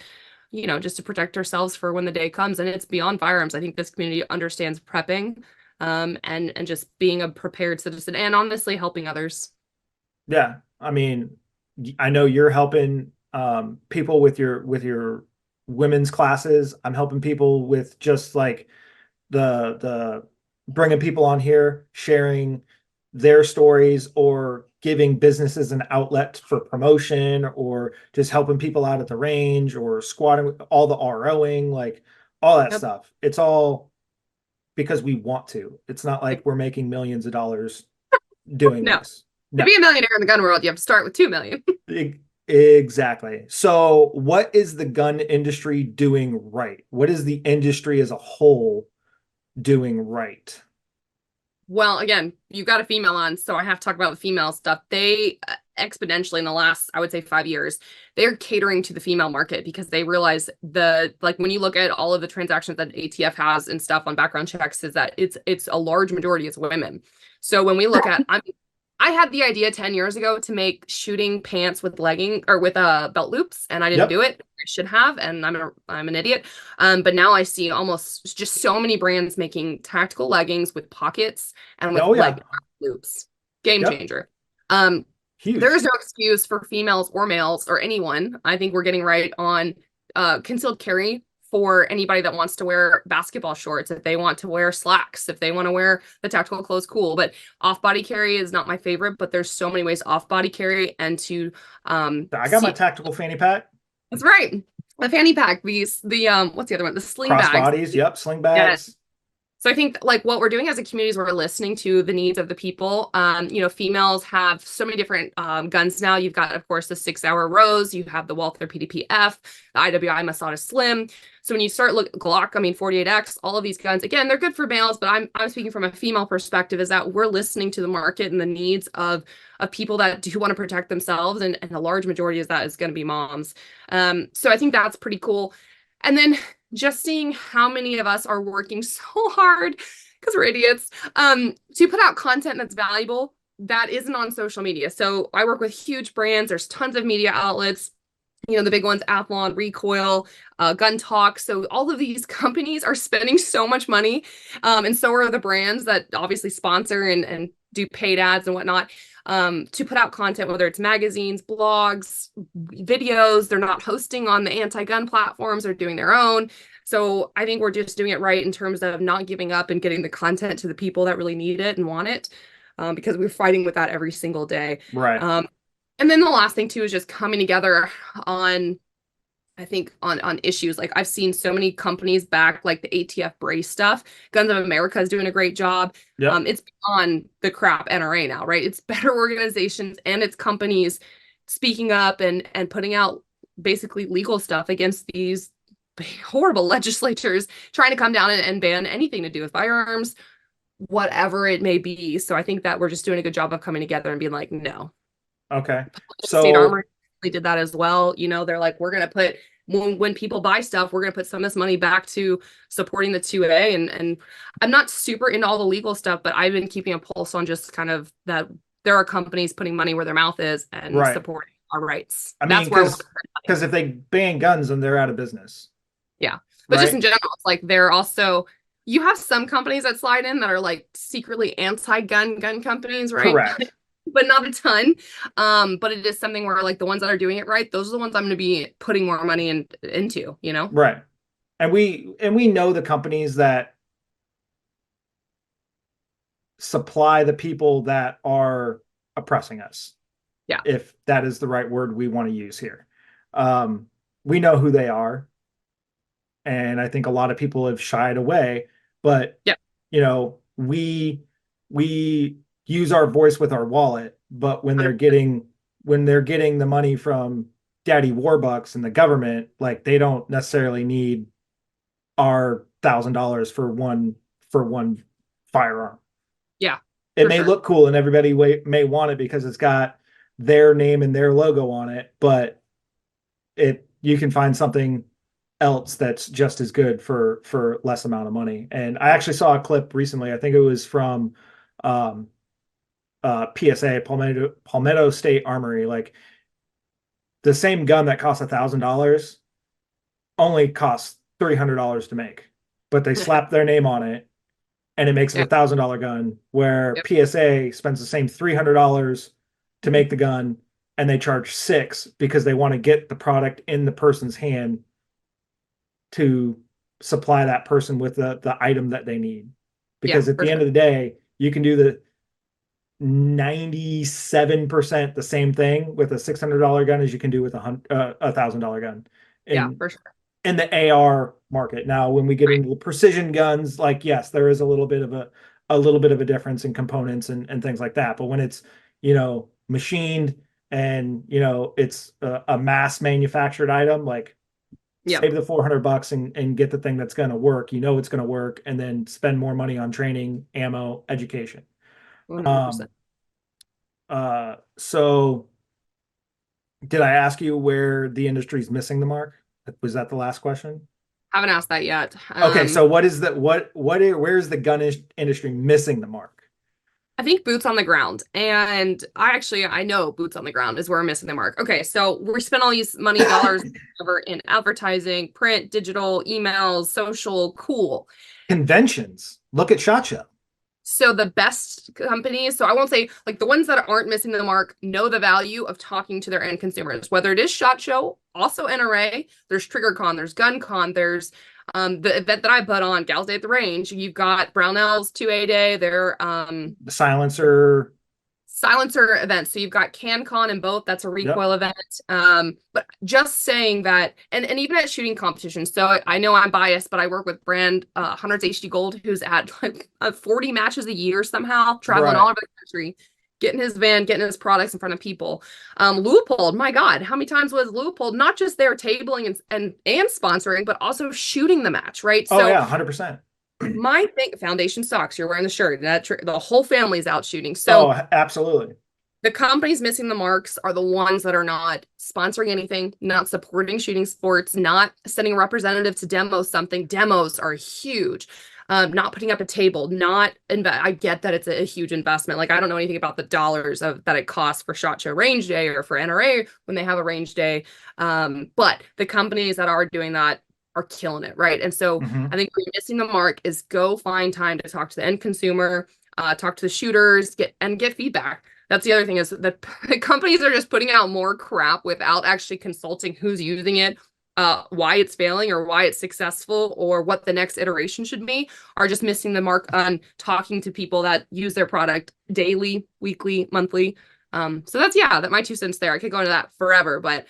just to protect ourselves for when the day comes. And it's beyond firearms. I think this community understands prepping, and just being a prepared citizen, and honestly helping others. Yeah, I mean, I know you're helping people with your women's classes. I'm helping people with just like the bringing people on here, sharing their stories, or giving businesses an outlet for promotion, or just helping people out at the range, or squatting, all the ROing, like all that Yep. stuff. It's all because we want to. It's not like we're making millions of dollars doing No, this. to No. be a millionaire in the gun world, you have to start with 2 million. Exactly. So, what is the gun industry doing right? What is the industry as a whole doing right? Well, again, you got a female on, so I have to talk about the female stuff. They exponentially in the last, I would say, 5 years, they're catering to the female market because they realize like when you look at all of the transactions that ATF has and stuff on background checks, is that it's a large majority is women. So when we look at, I had the idea 10 years ago to make shooting pants with legging or with belt loops, and I didn't do it. I should have, and I'm an idiot. But now I see almost just so many brands making tactical leggings with pockets and with leg loops. Game changer. Huge. There is no excuse for females or males or anyone. I think we're getting right on concealed carry for anybody that wants to wear basketball shorts, if they want to wear slacks, if they want to wear the tactical clothes, cool. But off-body carry is not my favorite, but there's so many ways off-body carry and to I got my tactical fanny pack. That's right. The fanny pack, the what's the other one? The sling bags. Crossbodies, yep, sling bags. Yes. So I think like what we're doing as a community is we're listening to the needs of the people. Females have so many different guns now. You've got, of course, the 6-hour Rose. You have the Walther PDP-F, the IWI Masada Slim. So when you start Glock, 48X, all of these guns, again, they're good for males, but I'm speaking from a female perspective, is that we're listening to the market and the needs of people that do want to protect themselves, and a large majority of that is going to be moms. So I think that's pretty cool. And then just seeing how many of us are working so hard because we're idiots to put out content that's valuable that isn't on social media. So I work with huge brands. There's tons of media outlets, the big ones, Athlon, Recoil, Gun Talk. So all of these companies are spending so much money, and so are the brands that obviously sponsor and do paid ads and whatnot, to put out content, whether it's magazines, blogs, videos. They're not hosting on the anti-gun platforms, they're doing their own. So I think we're just doing it right in terms of not giving up and getting the content to the people that really need it and want it, because we're fighting with that every single day. Right. And then the last thing too is just coming together on, I think on issues. Like I've seen so many companies back, like the ATF brace stuff. Guns of America is doing a great job. Yep. It's beyond the crap NRA now, right? It's better organizations and it's companies speaking up and putting out basically legal stuff against these horrible legislatures trying to come down and ban anything to do with firearms, whatever it may be. So I think that we're just doing a good job of coming together and being like, no. Okay. State Armory did that as well. They're like, we're going to put, when people buy stuff, we're going to put some of this money back to supporting the 2A. And I'm not super into all the legal stuff, but I've been keeping a pulse on just kind of that there are companies putting money where their mouth is and supporting our rights. Because if they ban guns, then they're out of business. Yeah. But just in right? general, it's like they're also, you have some companies that slide in that are like secretly gun companies, right? Correct. But not a ton. But it is something where like the ones that are doing it right, those are the ones I'm going to be putting more money into, you know? Right. And we know the companies that supply the people that are oppressing us, Yeah. if that is the right word we want to use here. Um, we know who they are, and I think a lot of people have shied away, but Yeah. we use our voice with our wallet, but when they're 100%. getting the money from Daddy Warbucks and the government, like they don't necessarily need our $1,000 for one firearm. Yeah, It for may sure. look cool and everybody may want it because it's got their name and their logo on it, but you can find something else that's just as good for less amount of money. And I actually saw a clip recently. I think it was from um, PSA, Palmetto State Armory. Like the same gun that costs $1,000 only costs $300 to make, but they slap their name on it and it makes it Yeah. $1,000 gun. Where Yep. PSA spends the same $300 to Mhm. make the gun, and they charge six because they want to get the product in the person's hand to supply that person with the item that they need. Yeah, Because at for the end sure. of the day, you can do the 97% the same thing with a $600 gun as you can do with $1,000 gun Yeah, in for sure. in the AR market. Now, when we get Right. into the precision guns, like yes, there is a little bit of a difference in components and things like that. But when it's machined and it's a mass manufactured item, like Yep. save the $400 and get the thing that's going to work. It's going to work, and then spend more money on training, ammo, education. Um, 100%. so did I ask you where the industry's missing the mark? Was that the last question? Haven't asked that yet. Okay, so what is that? Where's the gun industry missing the mark? I think boots on the ground. And I know boots on the ground is where we're missing the mark. Okay, so we spend all these money dollars over in advertising, print, digital, emails, social, cool. Conventions. Look at SHOT Show. So the best companies, so I won't say like the ones that aren't missing the mark know the value of talking to their end consumers, whether it is SHOT Show, also NRA, there's TriggerCon, there's GunCon, there's the event that I put on, Gals Day at the Range. You've got Brownells 2A Day, they're The silencer. silencer events. So you've got CanCon and both. That's a Yep. recoil event. But just saying that, and even at shooting competitions. So I know I'm biased, but I work with brand Hunters HD Gold, who's at like 40 matches a year somehow, traveling all Right. over the country, getting his van, getting his products in front of people. Leupold, my God, how many times was Leupold not just there tabling and sponsoring, but also shooting the match, right? Oh So yeah, 100%. my thing, Foundation Stocks, you're wearing the shirt. The whole family's out shooting. So Oh, absolutely. the companies missing the marks are the ones that are not sponsoring anything, not supporting shooting sports, not sending a representative to demo something. Demos are huge. Not putting up a table, not I get that it's a huge investment. Like I don't know anything about the dollars of that it costs for SHOT Show range day or for NRA when they have a range day. But the companies that are doing that are killing it, right? And so Hmm. I think where you're missing the mark is go find time to talk to the end consumer, talk to the shooters, get feedback. That's the other thing is that the companies are just putting out more crap without actually consulting who's using it, why it's failing or why it's successful or what the next iteration should be, are just missing the mark on talking to people that use their product daily, weekly, monthly. So that my 2 cents there. I could go into that forever, but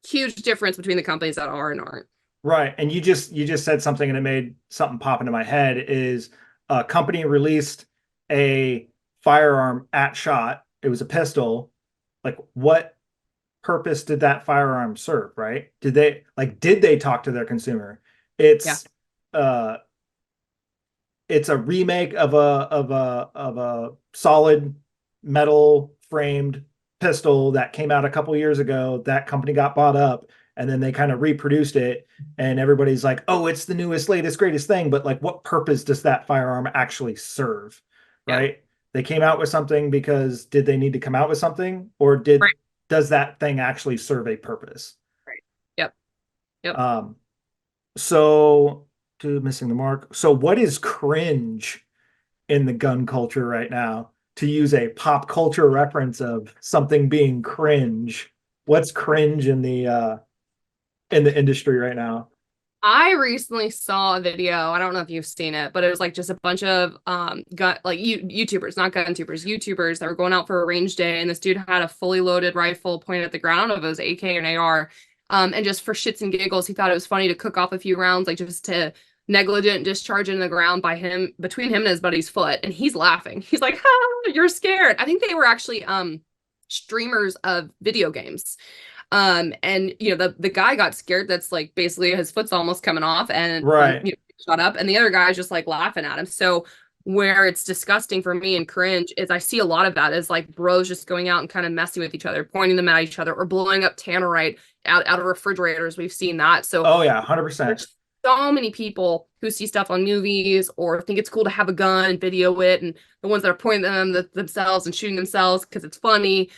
huge difference between the companies that are and aren't. Right. And you just said something and it made something pop into my head is a company released a firearm at SHOT. It was a pistol. Like what purpose did that firearm serve, right? Did they talk to their consumer? Yeah. It's uh it's a remake of a solid metal framed pistol that came out a couple years ago. That company got bought up, and then they kind of reproduced it, and everybody's like, oh, it's the newest, latest, greatest thing. But like, what purpose does that firearm actually serve? Yeah. Right? They came out with something because did they need to come out with something, or did Right. does that thing actually serve a purpose? Right. Yep. Yep. Um, So, to missing the mark. So, what is cringe in the gun culture right now? To use a pop culture reference of something being cringe, what's cringe in the industry right now? I recently saw a video. I don't know if you've seen it, but it was like just a bunch of gun like YouTubers, not gun tubers, YouTubers that were going out for a range day, and this dude had a fully loaded rifle pointed at the ground. I don't know if it was AK or an AR. And just for shits and giggles, he thought it was funny to cook off a few rounds, like just to negligent discharge into the ground by him between him and his buddy's foot, and he's laughing. He's like, "Ha, you're scared." I think they were actually streamers of video games. And the guy got scared. That's like basically his foot's almost coming off and Right, shut up. And the other guy's just like laughing at him. So where it's disgusting for me and cringe is I see a lot of that as like bros just going out and kind of messing with each other, pointing them at each other, or blowing up tannerite out of refrigerators. We've seen that. So oh yeah, 100%. there's so many people who see stuff on movies or think it's cool to have a gun and video it, and the ones that are pointing them themselves and shooting themselves because it's funny.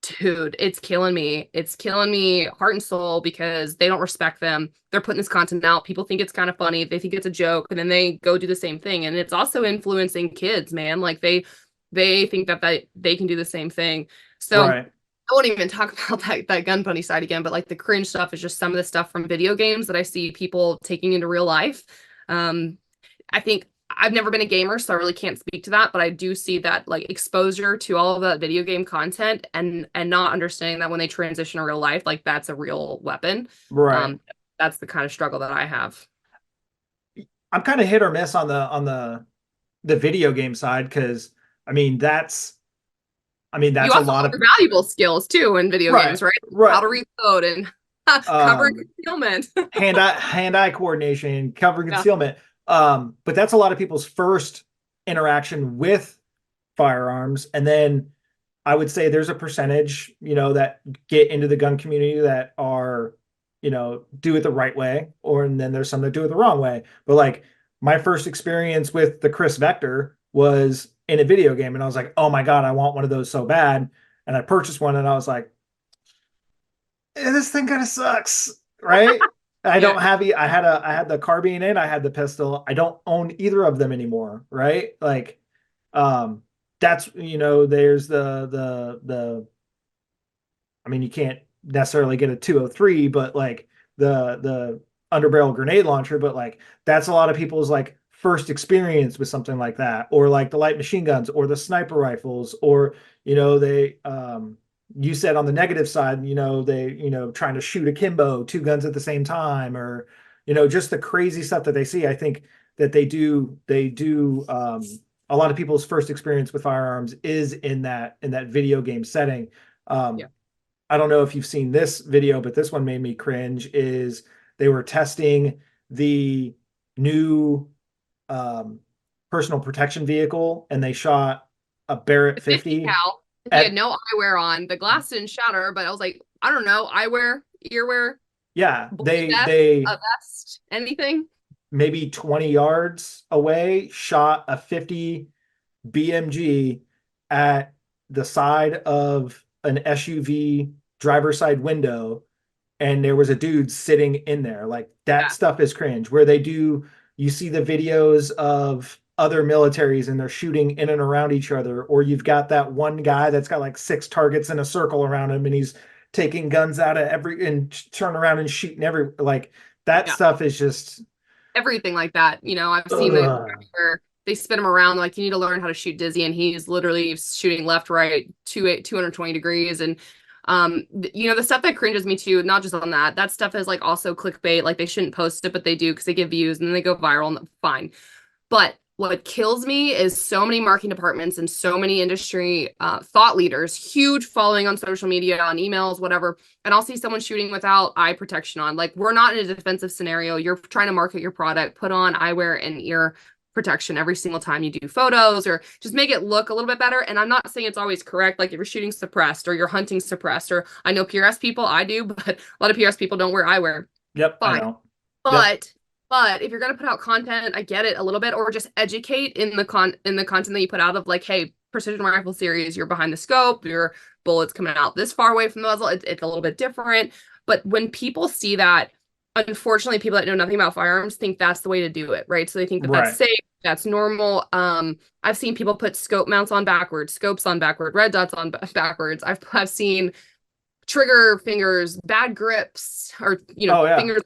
Dude, it's killing me. It's killing me heart and soul because they don't respect them. They're putting this content out. People think it's kind of funny. They think it's a joke, and then they go do the same thing. And it's also influencing kids, man. Like they think that they can do the same thing. So Right. I won't even talk about that gun bunny side again, but like the cringe stuff is just some of the stuff from video games that I see people taking into real life. Um, I think I've never been a gamer, so I really can't speak to that, but I do see that like exposure to all of that video game content and not understanding that when they transition to real life, like that's a real weapon. Right. Um, that's the kind of struggle that I have. I'm kind of hit or miss on the video game side because I mean You that's a also lot of learn valuable skills too in video right, games, right? How right. to reload and cover and Um, concealment. hand-eye coordination, cover Yeah. concealment. But that's a lot of people's first interaction with firearms. And then I would say there's a percentage, that get into the gun community that are, do it the right way, or and then there's some that do it the wrong way. But like my first experience with the Chris Vector was in a video game, and I was like, oh my God, I want one of those so bad. And I purchased one and I was like, this thing kind of sucks, right? I Yeah. don't have I had the carbine and I had the pistol. I don't own either of them anymore, right? Like um that's there's the I mean you can't necessarily get a 203, but like the underbarrel grenade launcher, but like that's a lot of people's like first experience with something like that, or like the light machine guns or the sniper rifles, or they you said on the negative side, they, trying to shoot akimbo, two guns at the same time, or, just the crazy stuff that they see. I think that they do a lot of people's first experience with firearms is in that video game setting. Um, Yeah. I don't know if you've seen this video, but this one made me cringe. Is they were testing the new um, personal protection vehicle, and they shot a Barrett The 50 50 cal. He had at no eyewear on. The glass didn't shatter, but I was like, I don't know, eyewear, earwear, yeah, bullet they vest, they a vest, anything. maybe 20 yards away shot a 50 BMG at the side of an SUV driver's side window, and there was a dude sitting in there. Like that Yeah. stuff is cringe. Where you see the videos of other militaries and they're shooting in and around each other, or you've got that one guy that's got like six targets in a circle around him and he's taking guns out of every and turn around and shooting every like that Yeah. stuff is just Everything like that. I've seen the ugh. where they spin him around like you need to learn how to shoot dizzy, and he's literally shooting left, right, 220 degrees. And the stuff that cringes me too, not just on that stuff is like also clickbait. Like they shouldn't post it, but they do because they get views and then they go viral, and fine. But what kills me is so many marketing departments and so many industry thought leaders, huge following on social media, on emails, whatever. And I'll see someone shooting without eye protection on. Like, we're not in a defensive scenario. You're trying to market your product, put on eyewear and ear protection every single time you do photos, or just make it look a little bit better. And I'm not saying it's always correct. Like if you're shooting suppressed or you're hunting suppressed, or I know PRS people, I do, but a lot of PRS people don't wear eyewear. Yep, I Fine. know. Yep. But if you're gonna put out content, I get it a little bit, or just educate in the content that you put out of like, hey, precision rifle series, you're behind the scope, your bullets coming out this far away from the muzzle, it's a little bit different. But when people see that, unfortunately, people that know nothing about firearms think that's the way to do it, right? So they think that that's Right. safe, that's normal. I've seen people put scope mounts on backwards, scopes on backward, red dots on backwards. I've seen trigger fingers, bad grips, or Oh yeah. fingers,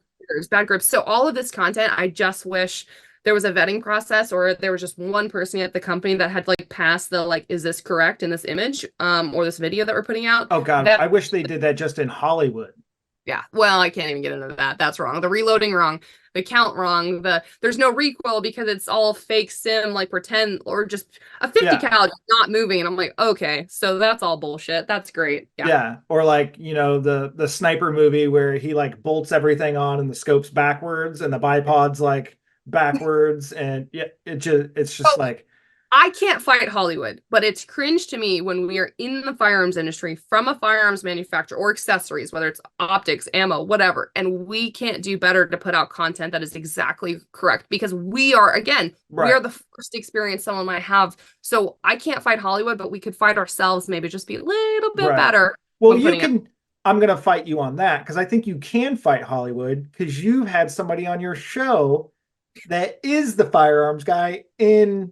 bad grips. So all of this content, I just wish there was a vetting process, or there was just one person at the company that had like passed the like, is this correct in this image, or this video that we're putting out? Oh God. That I wish they did that just in Hollywood. yeah, well, I can't even get into that. That's wrong. The reloading wrong, the count wrong, there's no recoil because it's all fake sim, like pretend, or just a 50 Yeah. cal just not moving. And I'm like, okay, so that's all bullshit. That's great. Yeah. Yeah. Or like, the sniper movie where he like bolts everything on and the scope's backwards and the bipod's like backwards. And yeah, it's just like, I can't fight Hollywood, but it's cringe to me when we are in the firearms industry from a firearms manufacturer or accessories, whether it's optics, ammo, whatever, and we can't do better to put out content that is exactly correct because we are, again, we right. are the first experience someone might have. So I can't fight Hollywood, but we could fight ourselves, maybe just be a little bit Right. better Well, when putting it. I'm going to fight you on that because I think you can fight Hollywood because you had somebody on your show that is the firearms guy in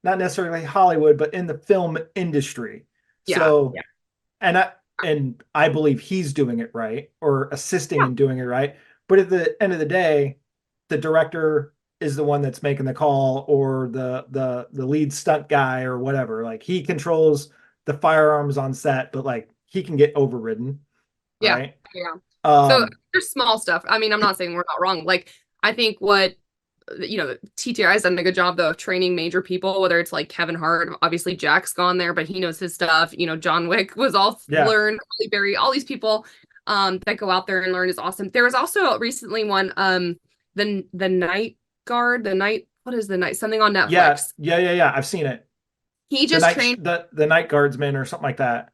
not necessarily Hollywood, but in the film industry. Yeah. So, Yeah. and I believe he's doing it right or assisting Yeah. in doing it right. But at the end of the day, the director is the one that's making the call or the lead stunt guy or whatever. Like he controls the firearms on set, but like he can get overridden, Yeah. right? Yeah. So Um, there's small stuff. I mean, I'm not saying we're not wrong. Like, I think what TTI has done a good job though of training major people, whether it's like Kevin Hart, obviously Jack's gone there, but he knows his stuff. John Wick was all yeah, learned, Halle Berry, all these people that go out there and learn is awesome. There was also recently one, the Night Guard, the night, what is the night? Something on yeah, Netflix. yeah. I've seen it. He The just night, trained the night guardsman or something like that.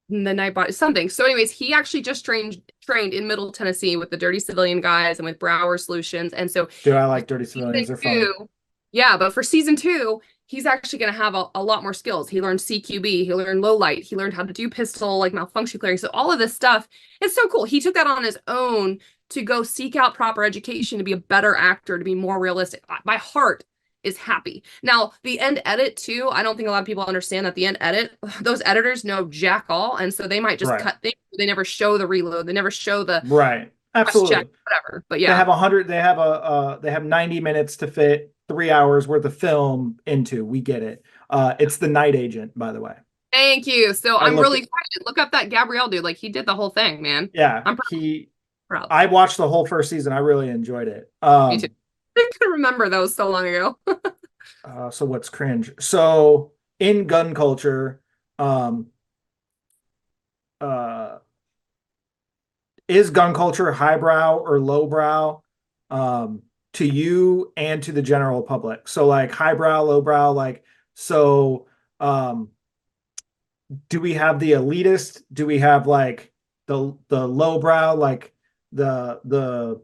the night bot something. So, anyways, he actually just trained in Middle Tennessee with the Dirty Civilian guys and with Brower Solutions. And so Dude, I like Dirty season Civilians. They're funny. two, yeah, but for season two, he's actually going to have a lot more skills. He learned CQB, he learned low light, he learned how to do pistol like malfunction clearing. So all of this stuff is so cool. He took that on his own to go seek out proper education to be a better actor, to be more realistic. My heart is happy. Now, the end edit too, I don't think a lot of people understand that the end edit, those editors know jack all, and so they might just Right. cut things. They never show the reload. They never show the Right. cross check, Absolutely. whatever. But They yeah. have 100, they have 90 minutes to fit 3 hours worth of film into. We get it. It's the Night Agent, by the way. Thank you. So I I'm looked really at, excited. Look up that Gabrielle dude. Like he did the whole thing, man. yeah, I'm proud. I watched the whole first season. I really enjoyed it. Me too. I can remember those so long ago. So what's cringe? So in gun culture, um, uh, is gun culture highbrow or lowbrow to you and to the general public? So like highbrow, lowbrow, like so do we have the elitist? Do we have like the lowbrow, like the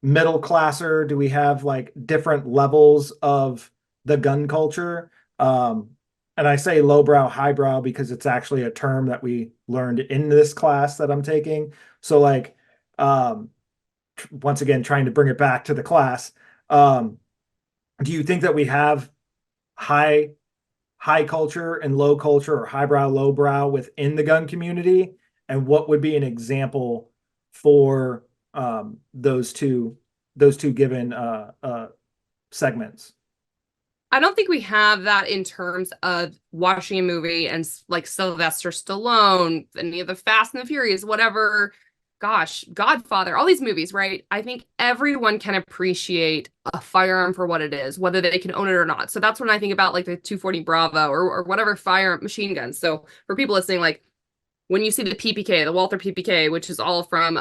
middle classer? Do we have like different levels of the gun culture? And I say lowbrow, highbrow because it's actually a term that we learned in this class that I'm taking. So like um once again trying to bring it back to the class. Um do you think that we have high high culture and low culture or highbrow lowbrow within the gun community? And what would be an example for those two given segments? I don't think we have that in terms of watching a movie and like Sylvester Stallone, any of the Fast and the Furious, whatever. Gosh, Godfather, all these movies, right? I think everyone can appreciate a firearm for what it is, whether they can own it or not. So that's when I think about like the 240 Bravo or whatever fire machine guns. So for people listening, like when you see the PPK, the Walther PPK, which is all from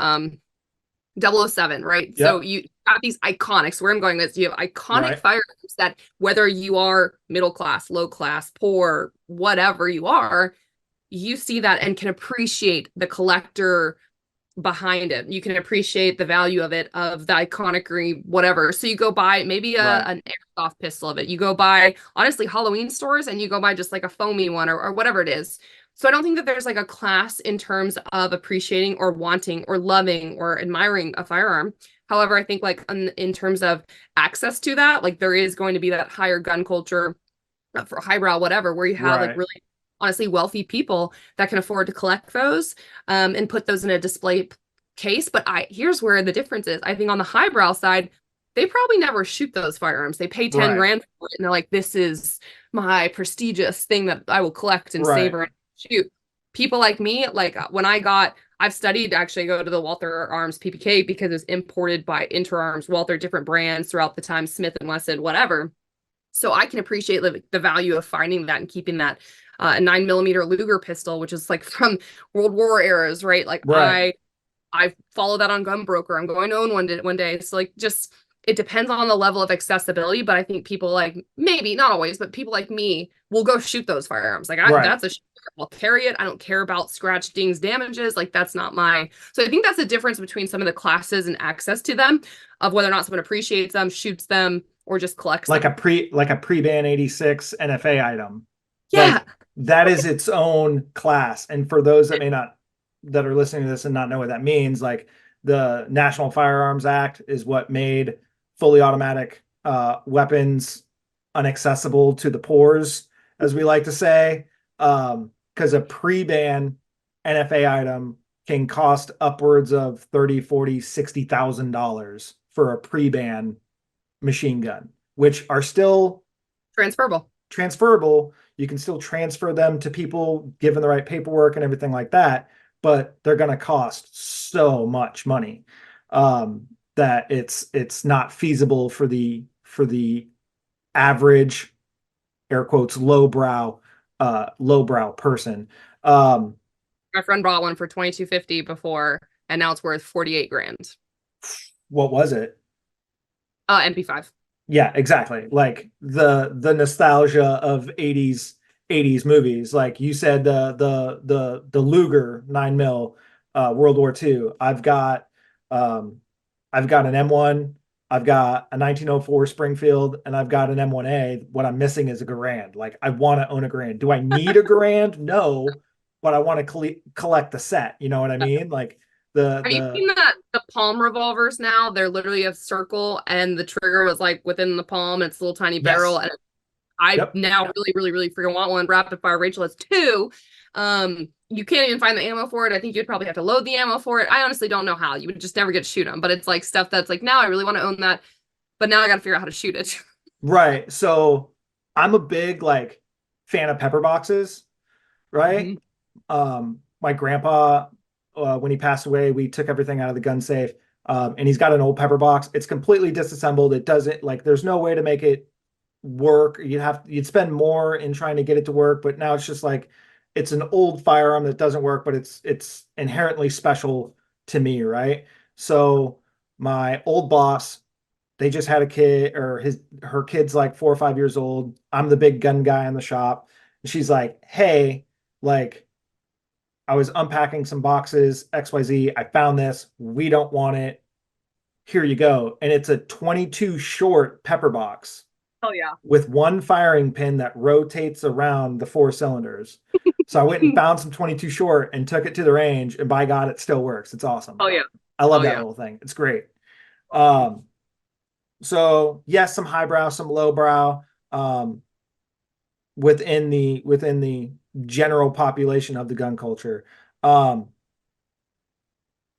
007, right? So Yep. you have these iconics. Where I'm going is you have iconic Right. firearms that whether you are middle class, low class, poor, whatever you are, you see that and can appreciate the collector behind it. You can appreciate the value of it, of the iconicry, whatever. So you go buy maybe Right. an airsoft pistol of it. You go buy, honestly, Halloween stores and you go buy just like a foamy one or whatever it is. So I don't think that there's like a class in terms of appreciating or wanting or loving or admiring a firearm. However, I think like in terms of access to that, like there is going to be that higher gun culture for highbrow, whatever, where you have like Right. really honestly wealthy people that can afford to collect those and put those in a display case. But here's where the difference is. I think on the highbrow side, they probably never shoot those firearms. They pay 10 Right. grand for it and they're like, this is my prestigious thing that I will collect and Right. savor and shoot. People like me, like I've studied to actually go to the Walther Arms PPK because it's imported by Interarms, Walther, different brands throughout the time, Smith and Wesson, whatever. So I can appreciate the value of finding that and keeping that a 9mm Luger pistol, which is like from World War eras, right? Like Right. I follow that on Gun Broker. I'm going to own one day. So like just it depends on the level of accessibility, but I think people like maybe not always, but people like me will go shoot those firearms. Like Right. that's a I'll carry it. I don't care about scratch, dings, damages. Like that's not my. So I think that's the difference between some of the classes and access to them, of whether or not someone appreciates them, shoots them, or just collects Like a them. pre-ban 86 NFA item. Yeah, Like that is its own class. And for those that may not that are listening to this and not know what that means, like the National Firearms Act is what made fully automatic weapons inaccessible to the poors, as we like to say. Because a pre-ban NFA item can cost upwards of 30, 40, $60,000 for a pre-ban machine gun, which are still transferable. transferable. You can still transfer them to people given the right paperwork and everything like that, but they're going to cost so much money that it's not feasible for the average air quotes lowbrow person. Um, My friend bought one for 2250 before, and now it's worth 48 grand. what was it? MP5. Yeah, exactly. Like the nostalgia of 80s movies. Like you said, the Luger 9mm World War II. I've got an M1, I've got a 1904 Springfield, and I've got an M1A. What I'm missing is a Garand. Like I want to own a Garand. Do I need a Garand? No, but I want to collect the set. You know what I mean? Like Have you the seen the palm revolvers now? They're literally a circle, and the trigger was like within the palm. And it's a little tiny barrel, yes. and I Yep. now really, really, really freaking want one. Rapid fire. Rachel has two. You can't even find the ammo for it. I think you'd probably have to load the ammo for it. I honestly don't know how. You would just never get to shoot them. But it's like stuff that's like now I really want to own that, but now I got to figure out how to shoot it. Right. So I'm a big like fan of pepper boxes, right? Mhm. My grandpa, when he passed away, we took everything out of the gun safe. And he's got an old pepper box. It's completely disassembled. It doesn't like there's no way to make it work. You'd spend more in trying to get it to work, but now it's just like it's an old firearm that doesn't work, but it's inherently special to me, right? So my old boss, they just had a kid or her kid's like 4 or 5 years old. I'm the big gun guy in the shop. And she's like, hey, like I was unpacking some boxes, XYZ. I found this. We don't want it. Here you go. And it's a 22 short pepper box Oh yeah. with one firing pin that rotates around the four cylinders. So I went and found some 22 short and took it to the range, and by God, it still works. It's awesome. Oh yeah. I love Oh that yeah. little thing. It's great. Um, so yes, some highbrow, some lowbrow, within the general population of the gun culture. Um,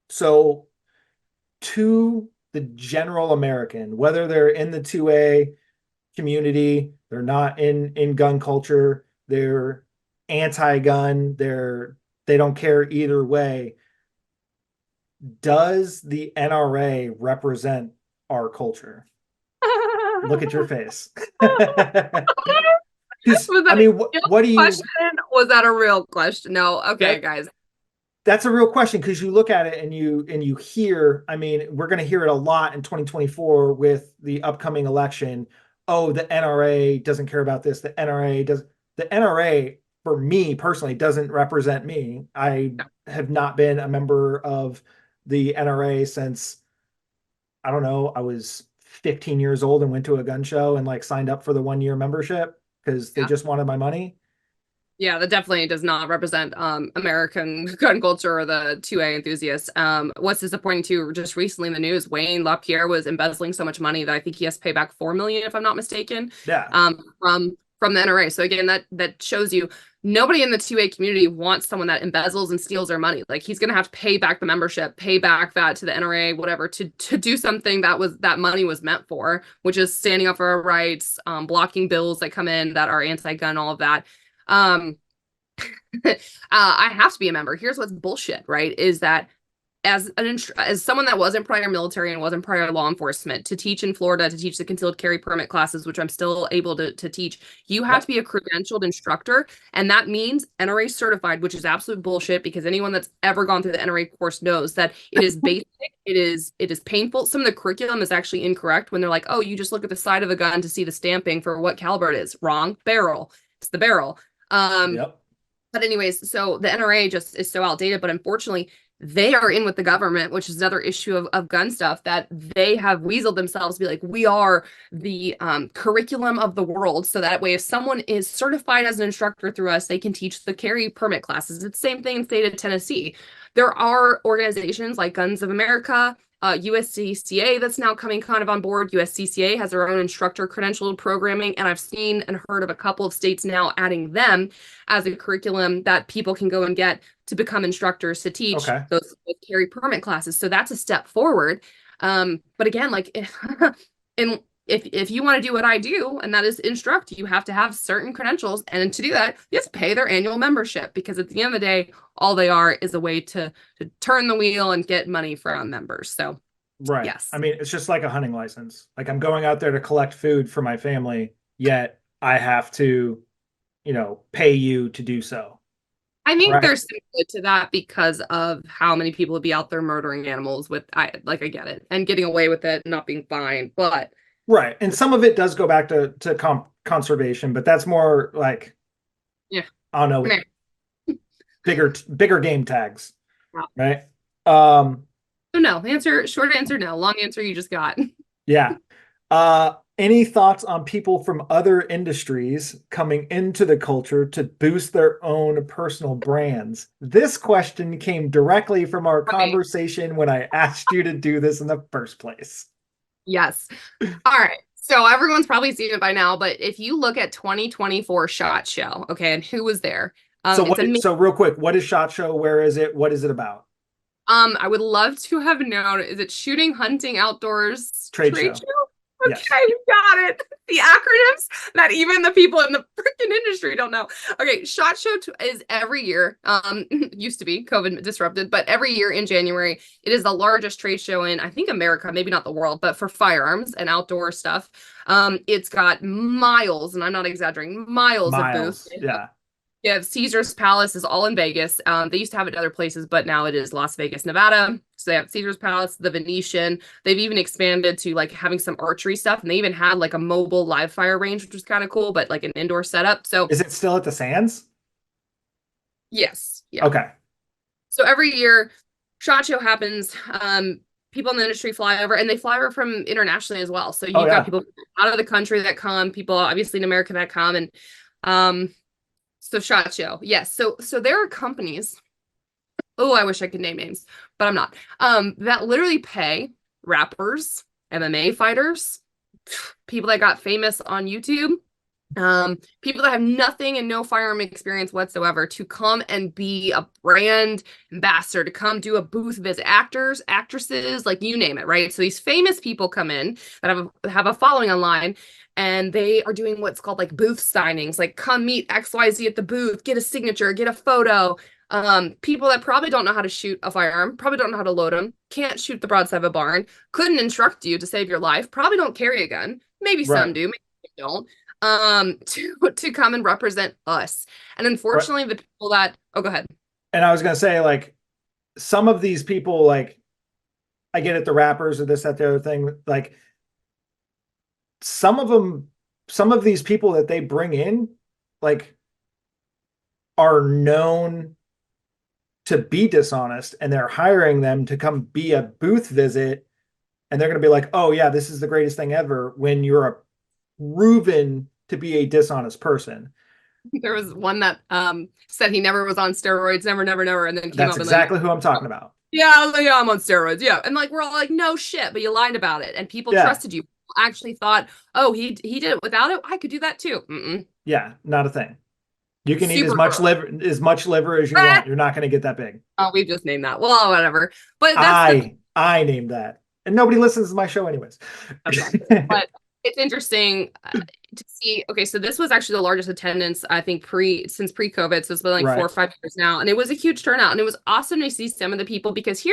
so to the general American, whether they're in the 2A community, they're not in gun culture, they're anti-gun, they don't care either way. Does the NRA represent our culture? Look at your face. Because Was I that a mean, real what do you? question? Was that a real question? No. Okay, That guys. that's a real question because you look at it and you hear. I mean, we're going to hear it a lot in 2024 with the upcoming election. Oh, the NRA doesn't care about this. The NRA does. The NRA, for me personally, doesn't represent me. I No. have not been a member of the NRA since I don't know. I was 15 years old and went to a gun show and like signed up for the 1 year membership because they Yeah. just wanted my money. Yeah, that definitely does not represent American gun culture or the 2A enthusiasts. What's disappointing too, just recently in the news, Wayne LaPierre was embezzling so much money that I think he has to pay back 4 million, if I'm not mistaken, Yeah. from the NRA. So again, that shows you nobody in the 2A community wants someone that embezzles and steals their money. Like he's gonna have to pay back the membership, pay back that to the NRA, whatever, to do something that money was meant for, which is standing up for our rights, blocking bills that come in that are anti-gun, all of that. Um, I have to be a member. Here's what's bullshit, right? Is that as someone that wasn't prior military and wasn't prior law enforcement, to teach in Florida, to teach the concealed carry permit classes, which I'm still able to teach, you have to be a credentialed instructor, and that means NRA certified, which is absolute bullshit because anyone that's ever gone through the NRA course knows that it is basic, it is painful. Some of the curriculum is actually incorrect when they're like, oh, you just look at the side of the gun to see the stamping for what caliber it is. Wrong. Barrel. It's the barrel. Yep. But anyways, so the NRA just is so outdated, but unfortunately, they are in with the government, which is another issue of gun stuff, that they have weaseled themselves to be like, we are the curriculum of the world. So that way, if someone is certified as an instructor through us, they can teach the carry permit classes. It's the same thing in the state of Tennessee. There are organizations like Guns of America, USCCA that's now coming kind of on board. USCCA has their own instructor credentialed programming, and I've seen and heard of a couple of states now adding them as a curriculum that people can go and get to become instructors to teach those carry permit classes. So that's a step forward. But again, like if you want to do what I do, and that is instruct, you have to have certain credentials. And to do that, you have to pay their annual membership, because at the end of the day, all they are is a way to turn the wheel and get money from members. So, right. Yes. I mean, it's just like a hunting license. Like I'm going out there to collect food for my family, yet I have to, pay you to do so. I think there's some good to that because of how many people would be out there murdering animals I get it, and getting away with it, not being fined, but right. And some of it does go back to conservation, but that's more like, I don't know, bigger game tags, right? So no, short answer, no. Long answer, you just got. Yeah. Any thoughts on people from other industries coming into the culture to boost their own personal brands? This question came directly from our conversation when I asked you to do this in the first place. Yes. All right. So everyone's probably seen it by now, but if you look at 2024 SHOT Show, okay, and who was there? So real quick, what is SHOT Show? Where is it? What is it about? I would love to have known. Is it shooting, hunting, outdoors trade show? Okay, yes. You got it. The acronyms that even the people in the freaking industry don't know. Okay, SHOT Show is every year. Used to be COVID disrupted, but every year in January, it is the largest trade show in, I think, America, maybe not the world, but for firearms and outdoor stuff. It's got miles, and I'm not exaggerating, miles of booths. Yeah. Yeah, Caesar's Palace is all in Vegas. They used to have it other places, but now it is Las Vegas, Nevada. So they have Caesar's Palace, the Venetian. They've even expanded to like having some archery stuff, and they even had like a mobile live fire range, which was kind of cool, but like an indoor setup. So is it still at the Sands? Yes. Yeah. Okay. So every year, SHOT Show happens. People in the industry fly over, and they fly over from internationally as well. So you've got people out of the country that come, people obviously in America that come, and so SHOT Show, yes. So there are companies. Oh, I wish I could name names, but I'm not. That literally pay rappers, MMA fighters, people that got famous on YouTube, people that have nothing and no firearm experience whatsoever to come and be a brand ambassador, to come do a booth visit. Actors, actresses, like you name it, right? So these famous people come in that have a following online, and they are doing what's called like booth signings, like come meet XYZ at the booth, get a signature, get a photo. People that probably don't know how to shoot a firearm, probably don't know how to load them, can't shoot the broadside of a barn, couldn't instruct you to save your life, probably don't carry a gun, maybe some do, maybe they don't, to come and represent us. And unfortunately, the people that, go ahead. And I was going to say, like, some of these people, like, I get it, the rappers or this, that, the other thing, like, some of these people that they bring in, like, are known to be dishonest, and they're hiring them to come be a booth visit, and they're going to be like, oh yeah, this is the greatest thing ever, when you're proven to be a dishonest person. There was one that said he never was on steroids, never, and then came That's up and like, exactly who I'm talking about. yeah, I was like, yeah, I'm on steroids, yeah, and like we're all like, no shit, but you lied about it, and people Yeah. trusted you. People actually thought, oh, he did it without it. I could do that too. Mm-mm. Yeah, not a thing. You can eat Super much liver as you want. You're not going to get that big. Oh, we've just named that. Well, whatever. But I named that, and nobody listens to my show anyways. but it's interesting to see. Okay, so this was actually the largest attendance I think since pre-COVID. So it's been like 4 or 5 years now, and it was a huge turnout. And it was awesome to see some of the people because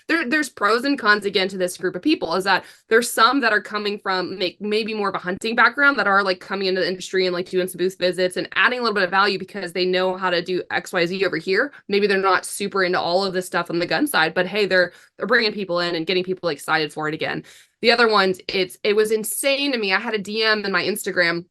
there's pros and cons again to this group of people. Is that there's some that are coming from maybe more of a hunting background that are like coming into the industry and like doing some booth visits and adding a little bit of value because they know how to do XYZ over here. Maybe they're not super into all of this stuff on the gun side, but hey, they're bringing people in and getting people excited for it again. The other ones, it was insane to me. I had a DM in my Instagram.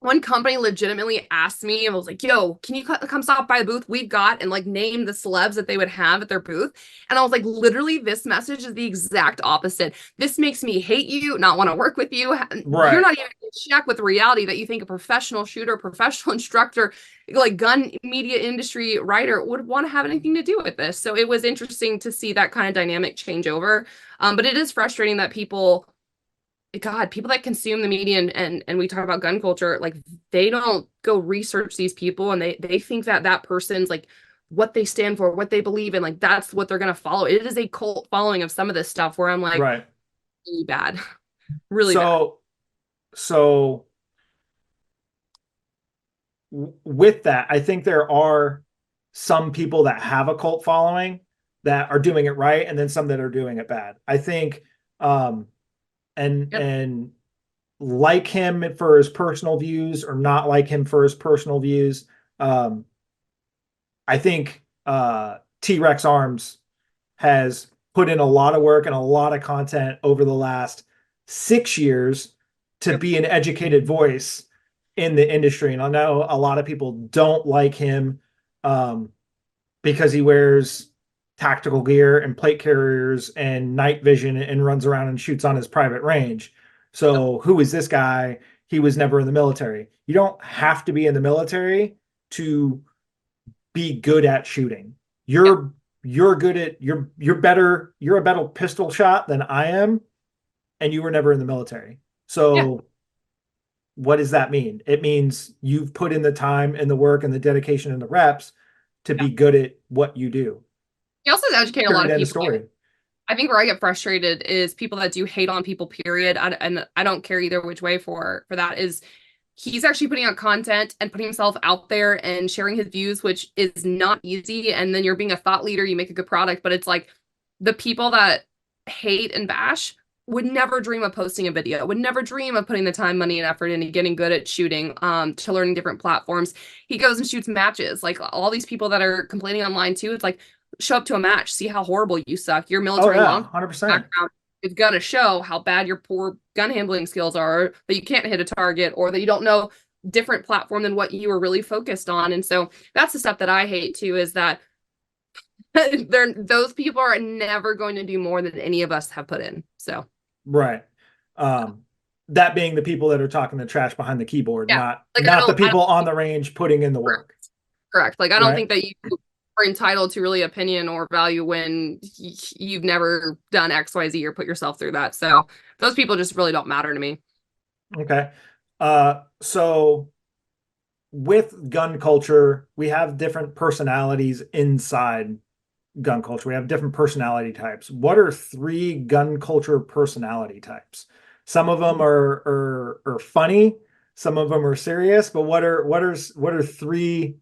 One company legitimately asked me and was like, yo, can you come stop by the booth we've got and like name the celebs that they would have at their booth? And I was like, literally, this message is the exact opposite. This makes me hate you, not want to work with you. Right. You're not even in check with reality that you think a professional shooter, professional instructor, like gun media industry writer would want to have anything to do with this. So it was interesting to see that kind of dynamic change over. But it is frustrating that people that consume the media and we talk about gun culture, like they don't go research these people and they think that person's like what they stand for, what they believe in, like that's what they're going to follow. It is a cult following of some of this stuff where I'm like, right. Really bad, really bad. So with that, I think there are some people that have a cult following that are doing it right, and then some that are doing it bad. I think, and like him for his personal views or not like him for his personal views. I think T-Rex Arms has put in a lot of work and a lot of content over the last 6 years to be an educated voice in the industry. And I know a lot of people don't like him because he wears tactical gear and plate carriers and night vision and runs around and shoots on his private range. So who is this guy? He was never in the military. You don't have to be in the military to be good at shooting. You're good at you're a better pistol shot than I am, and you were never in the military. So what does that mean? It means you've put in the time and the work and the dedication and the reps to be good at what you do. He also educated a lot of people. Story. I think where I get frustrated is people that do hate on people, period. And I don't care either which way for that is he's actually putting out content and putting himself out there and sharing his views, which is not easy. And then you're being a thought leader, you make a good product, but it's like the people that hate and bash would never dream of posting a video, would never dream of putting the time, money, and effort into getting good at shooting, to learning different platforms. He goes and shoots matches. Like all these people that are complaining online too, it's like, show up to a match, see how horrible you suck. Your military 100%. background is going to show how bad your poor gun handling skills are, that you can't hit a target or that you don't know different platform than what you were really focused on. And so that's the stuff that I hate too, is that those people are never going to do more than any of us have put in. So right. That being the people that are talking the trash behind the keyboard, not the people on the range putting in the work. Correct. Like I don't think that you are entitled to really opinion or value when you've never done XYZ or put yourself through that. So those people just really don't matter to me. Okay. So with gun culture, we have different personalities inside gun culture. We have different personality types. What are 3 gun culture personality types? Some of them are funny, some of them are serious, but what are 3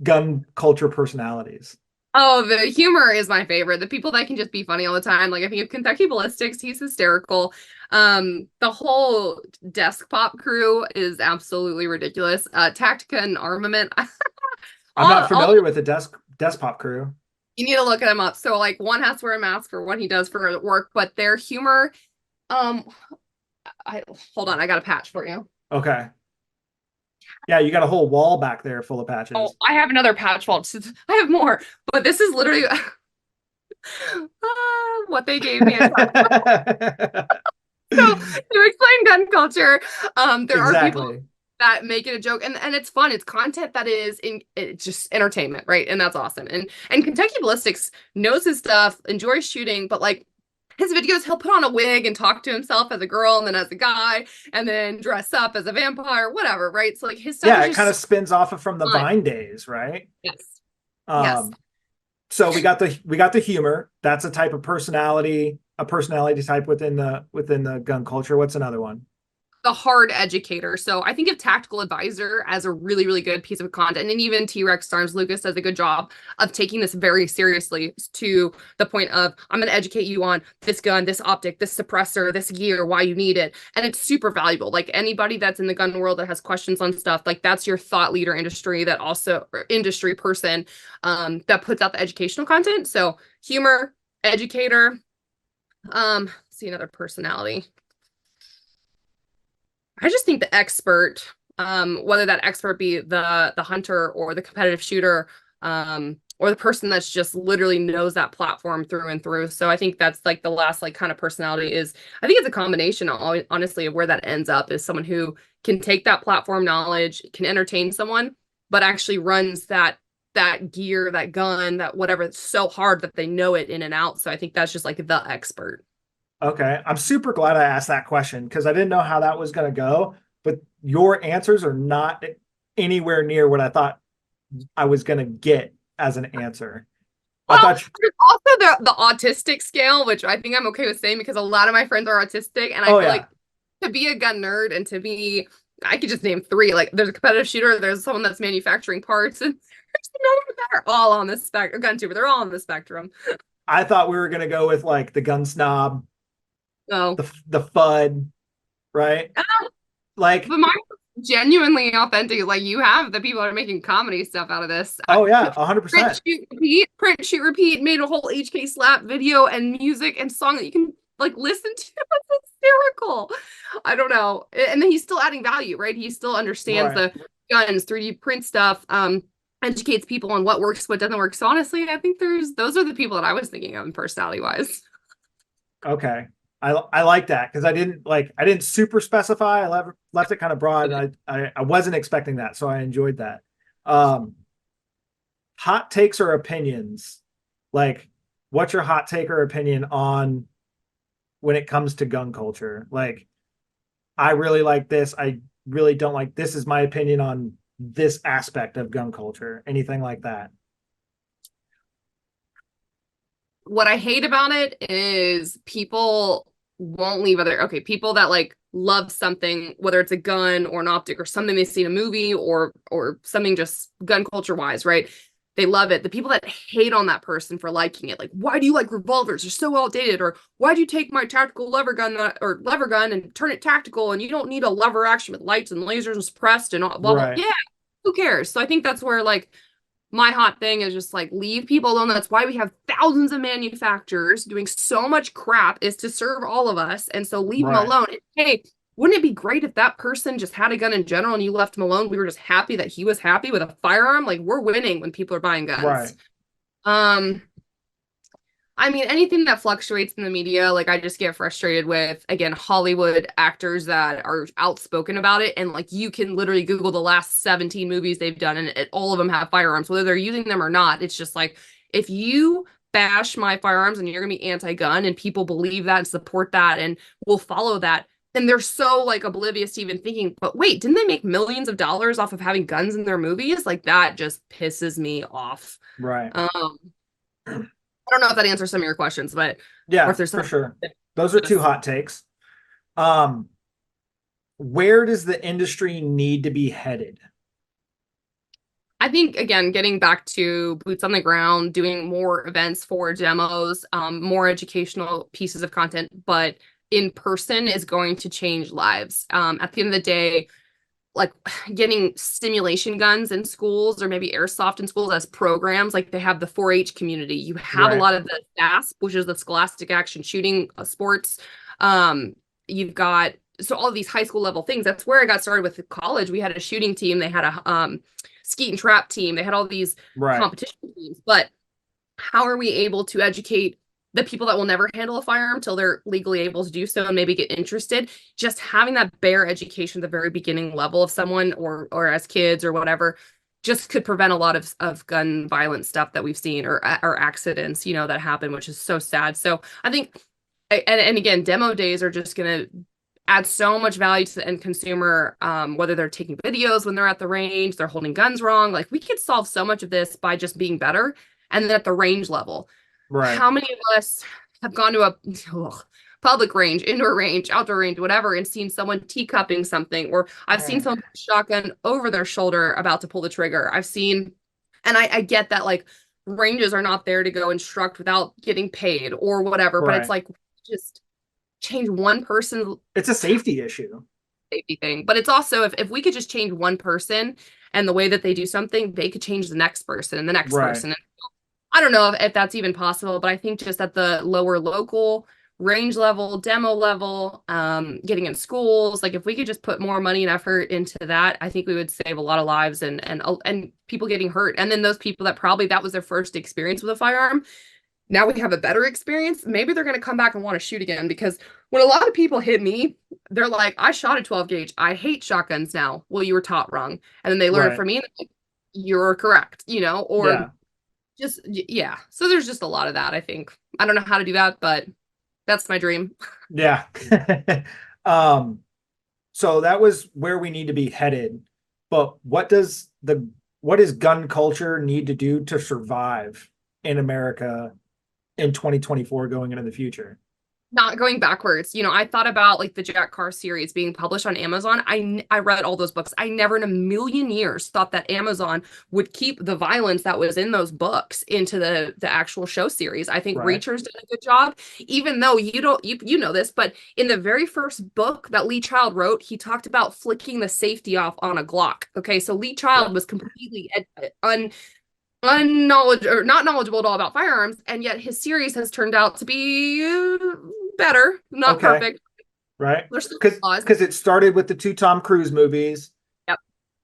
gun culture personalities? Oh, the humor is my favorite. The people that can just be funny all the time. Like I think of Kentucky Ballistics, he's hysterical. The whole desk pop crew is absolutely ridiculous. Tactica and Armament. I'm not familiar with the desk pop crew. You need to look them up. So like one has to wear a mask for what he does for work, but their humor, hold on, I got a patch for you. Okay. Yeah, you got a whole wall back there full of patches. Oh, I have another patch wall. I have more, but this is literally what they gave me. So to explain gun culture, there are people that make it a joke, and it's fun. It's content that is it's just entertainment, right? And that's awesome. And Kentucky Ballistics knows his stuff, enjoys shooting, but like his videos, he'll put on a wig and talk to himself as a girl and then as a guy and then dress up as a vampire, whatever, right? So like his stuff Yeah, is it just kind of spins off of from the fun. Vine days, right? Yes. Yes. So we got the humor. That's a type of personality, a personality type within the gun culture. What's another one? The hard educator. So I think of Tactical Advisor as a really, really good piece of content. And even T-Rex Starms Lucas does a good job of taking this very seriously to the point of, I'm going to educate you on this gun, this optic, this suppressor, this gear, why you need it. And it's super valuable. Like anybody that's in the gun world that has questions on stuff, like that's your thought leader industry, that also industry person that puts out the educational content. So humor, educator, see another personality. I just think the expert, whether that expert be the hunter or the competitive shooter, or the person that's just literally knows that platform through and through. So I think that's like the last like kind of personality is, I think it's a combination, honestly, of where that ends up is someone who can take that platform knowledge, can entertain someone, but actually runs that gear, that gun, that whatever, it's so hard that they know it in and out. So I think that's just like the expert. Okay. I'm super glad I asked that question because I didn't know how that was going to go, but your answers are not anywhere near what I thought I was going to get as an answer. Well, I thought there's also the autistic scale, which I think I'm okay with saying because a lot of my friends are autistic, and I feel like to be a gun nerd and to be, I could just name three. Like there's a competitive shooter, there's someone that's manufacturing parts, and there's another that are all on the spectrum. Gun tuber, they're all on the spectrum. I thought we were going to go with like the gun snob, Oh, the FUD, right? Like, but mine was genuinely authentic. Like you have the people that are making comedy stuff out of this. oh yeah, 100%. Print, shoot, repeat, made a whole HK slap video and music and song that you can like listen to. It's hysterical. I don't know. And then he's still adding value, right? He still understands the guns, 3D print stuff, educates people on what works, what doesn't work. So honestly, I think those are the people that I was thinking of personality wise. Okay. I like that because I didn't super specify. I left it kind of broad. And I wasn't expecting that, so I enjoyed that. Hot takes or opinions. Like, what's your hot take or opinion on when it comes to gun culture? Like, I really like this. I really don't like this. Is my opinion on this aspect of gun culture. Anything like that? What I hate about it is people won't leave people that like love something, whether it's a gun or an optic or something they see in a movie or something just gun culture wise, right? They love it. The people that hate on that person for liking it, like, why do you like revolvers? They're so outdated. Or why'd you take my tactical lever gun and turn it tactical? And you don't need a lever action with lights and lasers and suppressed and all, blah, blah. Yeah, who cares? So I think that's where like my hot thing is just like leave people alone. That's why we have thousands of manufacturers doing so much crap, is to serve all of us. And so leave them alone. And, hey, wouldn't it be great if that person just had a gun in general and you left him alone? We were just happy that he was happy with a firearm. Like we're winning when people are buying guns. I mean, anything that fluctuates in the media, like I just get frustrated with, again, Hollywood actors that are outspoken about it. And like you can literally Google the last 17 movies they've done and all of them have firearms, whether they're using them or not. It's just like, if you bash my firearms and you're going to be anti-gun and people believe that and support that and will follow that, and they're so like oblivious to even thinking, but wait, didn't they make millions of dollars off of having guns in their movies? Like that just pisses me off. Right. I don't know if that answers some of your questions, but yeah, for sure. Those are two hot takes. Where does the industry need to be headed? I think, again, getting back to boots on the ground, doing more events for demos, more educational pieces of content, but in person is going to change lives. At the end of the day, like getting stimulation guns in schools or maybe airsoft in schools as programs, like they have the 4-H community. You have a lot of the SASP, which is the Scholastic Action Shooting Sports. You've got, so all of these high school level things. That's where I got started with college. We had a shooting team. They had a skeet and trap team. They had all these competition teams. But how are we able to educate the people that will never handle a firearm till they're legally able to do so and maybe get interested, just having that bare education at the very beginning level of someone or as kids or whatever just could prevent a lot of gun violence stuff that we've seen or accidents, you know, that happen, which is so sad. So I think, and again, demo days are just going to add so much value to the end consumer, whether they're taking videos when they're at the range, they're holding guns wrong. Like we could solve so much of this by just being better. And then at the range level, Right. how many of us have gone to a public range, indoor range, outdoor range, whatever, and seen someone teacupping something, or I've seen someone with a shotgun over their shoulder about to pull the trigger. I've seen, and I get that like ranges are not there to go instruct without getting paid or whatever, but it's Right. like just change one person It's a safety issue. safety thing. But it's also if we could just change one person and the way that they do something, they could change the next person and the next Right. person. And I don't know if that's even possible, but I think just at the lower local range level, demo level, getting in schools, like if we could just put more money and effort into that, I think we would save a lot of lives and people getting hurt. And then those people that probably that was their first experience with a firearm, now we have a better experience. Maybe they're going to come back and want to shoot again, because when a lot of people hit me, they're like, I shot a 12 gauge. I hate shotguns now. Well, you were taught wrong. And then they learn Right. from me, and like, you're correct, you know, or Yeah. just, yeah. So there's just a lot of that, I think. I don't know how to do that, but that's my dream. Yeah. So that was where we need to be headed. But what does gun culture need to do to survive in America in 2024 going into the future? Not going backwards. You know, I thought about like the Jack Carr series being published on Amazon. I read all those books. I never in a million years thought that Amazon would keep the violence that was in those books into the actual show series. I think Right. Reacher's did a good job, even though you know this, but in the very first book that Lee Child wrote, he talked about flicking the safety off on a Glock. Okay, so Lee Child was completely unknowledgeable or not knowledgeable at all about firearms, and yet his series has turned out to be better, not Okay. perfect. Right. There's still Because flaws. it started with the 2 Tom Cruise movies. Yep.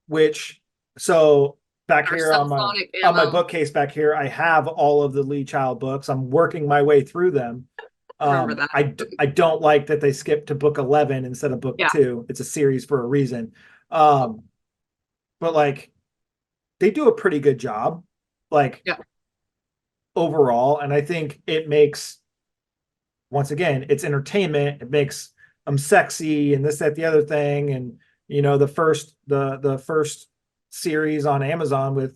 Which, so back Our here on my subsonic ammo. bookcase back here, I have all of the Lee Child books. I'm working my way through them. Remember that. I don't like that they skipped to book 11 instead of book 2. It's a series for a reason. But like they do a pretty good job, like overall. And I think it makes, once again, it's entertainment. It makes them sexy and this, that, the other thing. And you know, the first series on Amazon with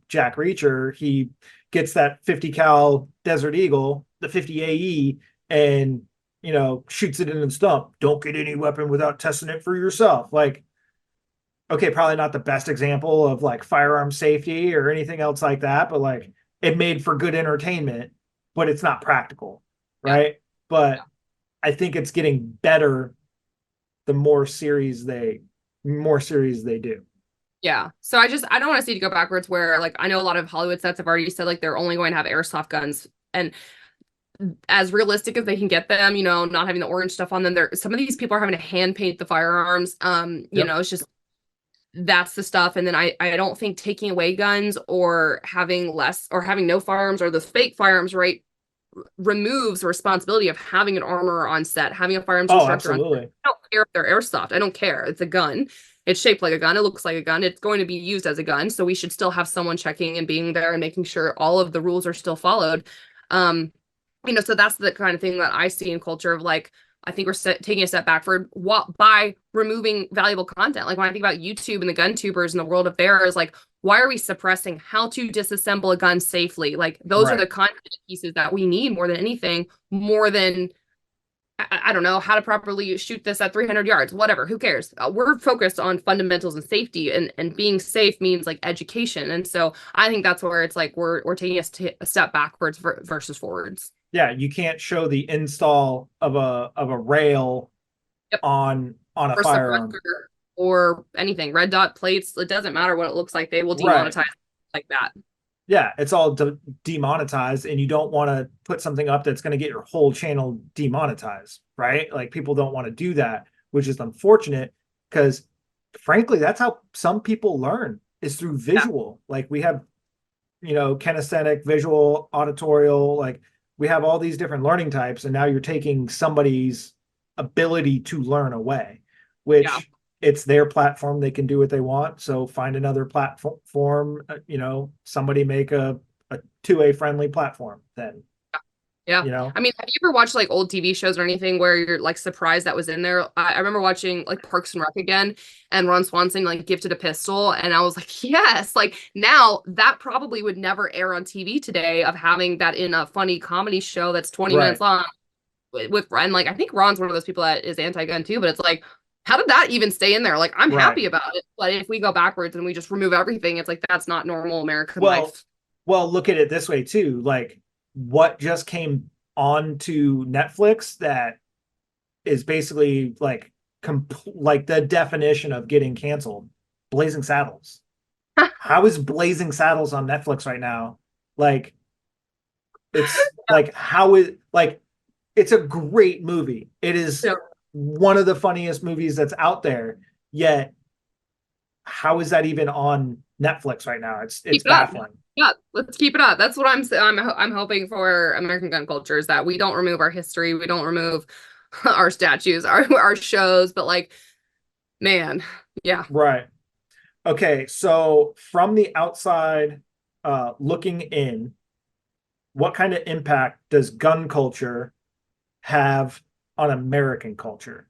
Jack Reacher, he gets that 50 cal Desert Eagle, the 50 AE, and you know, shoots it in the stump. Don't get any weapon without testing it for yourself. Like, okay, probably not the best example of like firearm safety or anything else like that, but like it made for good entertainment, but it's not practical, right? But I think it's getting better the more series they do. Yeah. So I don't want to see it go backwards where like I know a lot of Hollywood sets have already said like they're only going to have airsoft guns, and as realistic as they can get them, you know, not having the orange stuff on them. There some of these people are having to hand paint the firearms. You know, it's just that's the stuff. And then I don't think taking away guns or having less or having no firearms or those fake firearms, right, removes the responsibility of having an armor on set, having a firearms instructor on set. I don't care if they're airsoft. I don't care. It's a gun. It's shaped like a gun. It looks like a gun. It's going to be used as a gun. So we should still have someone checking and being there and making sure all of the rules are still followed. You know, so that's the kind of thing that I see in culture of like, I think we're taking a step backward by removing valuable content. Like when I think about YouTube and the gun tubers and the world of theirs, like, why are we suppressing how to disassemble a gun safely? Like those are the content pieces that we need more than anything, more than, I don't know, how to properly shoot this at 300 yards, whatever, who cares? We're focused on fundamentals and safety, and being safe means like education. And so I think that's where it's like, we're taking a step backwards versus forwards. Yeah. You can't show the install of a rail on a firearm or anything, red dot plates. It doesn't matter what it looks like. They will demonetize like that. Yeah, it's all demonetized, and you don't want to put something up that's going to get your whole channel demonetized, right? Like people don't want to do that, which is unfortunate because frankly, that's how some people learn is through visual. Like we have, you know, kinesthetic, visual, auditorial, like we have all these different learning types, and now you're taking somebody's ability to learn away, Yeah. which it's their platform. They can do what they want. So find another platform, somebody make a 2A friendly platform then, Yeah. I mean, have you ever watched like old TV shows or anything where you're like surprised that was in there? I remember watching like Parks and Rec again, and Ron Swanson like gifted a pistol, and I was like, yes, like now that probably would never air on TV today, of having that in a funny comedy show that's 20 right, minutes long with and like I think Ron's one of those people that is anti-gun too, but it's like, how did that even stay in there? Like, I'm right. happy about it, but if we go backwards and we just remove everything, it's like that's not normal American Well, life. well, look at it this way too. Like what just came onto Netflix that is basically like the definition of getting canceled. Blazing Saddles. How is Blazing Saddles on Netflix right now? Like it's like how is like it's a great movie. It is So one of the funniest movies that's out there. Yet how is that even on Netflix right now? It's keep it up. baffling. Yeah, let's keep it up. That's what I'm hoping for American gun culture, is that we don't remove our history, we don't remove our statues, our shows, but like, man, yeah. Right. Okay, so from the outside looking in, what kind of impact does gun culture have on American culture?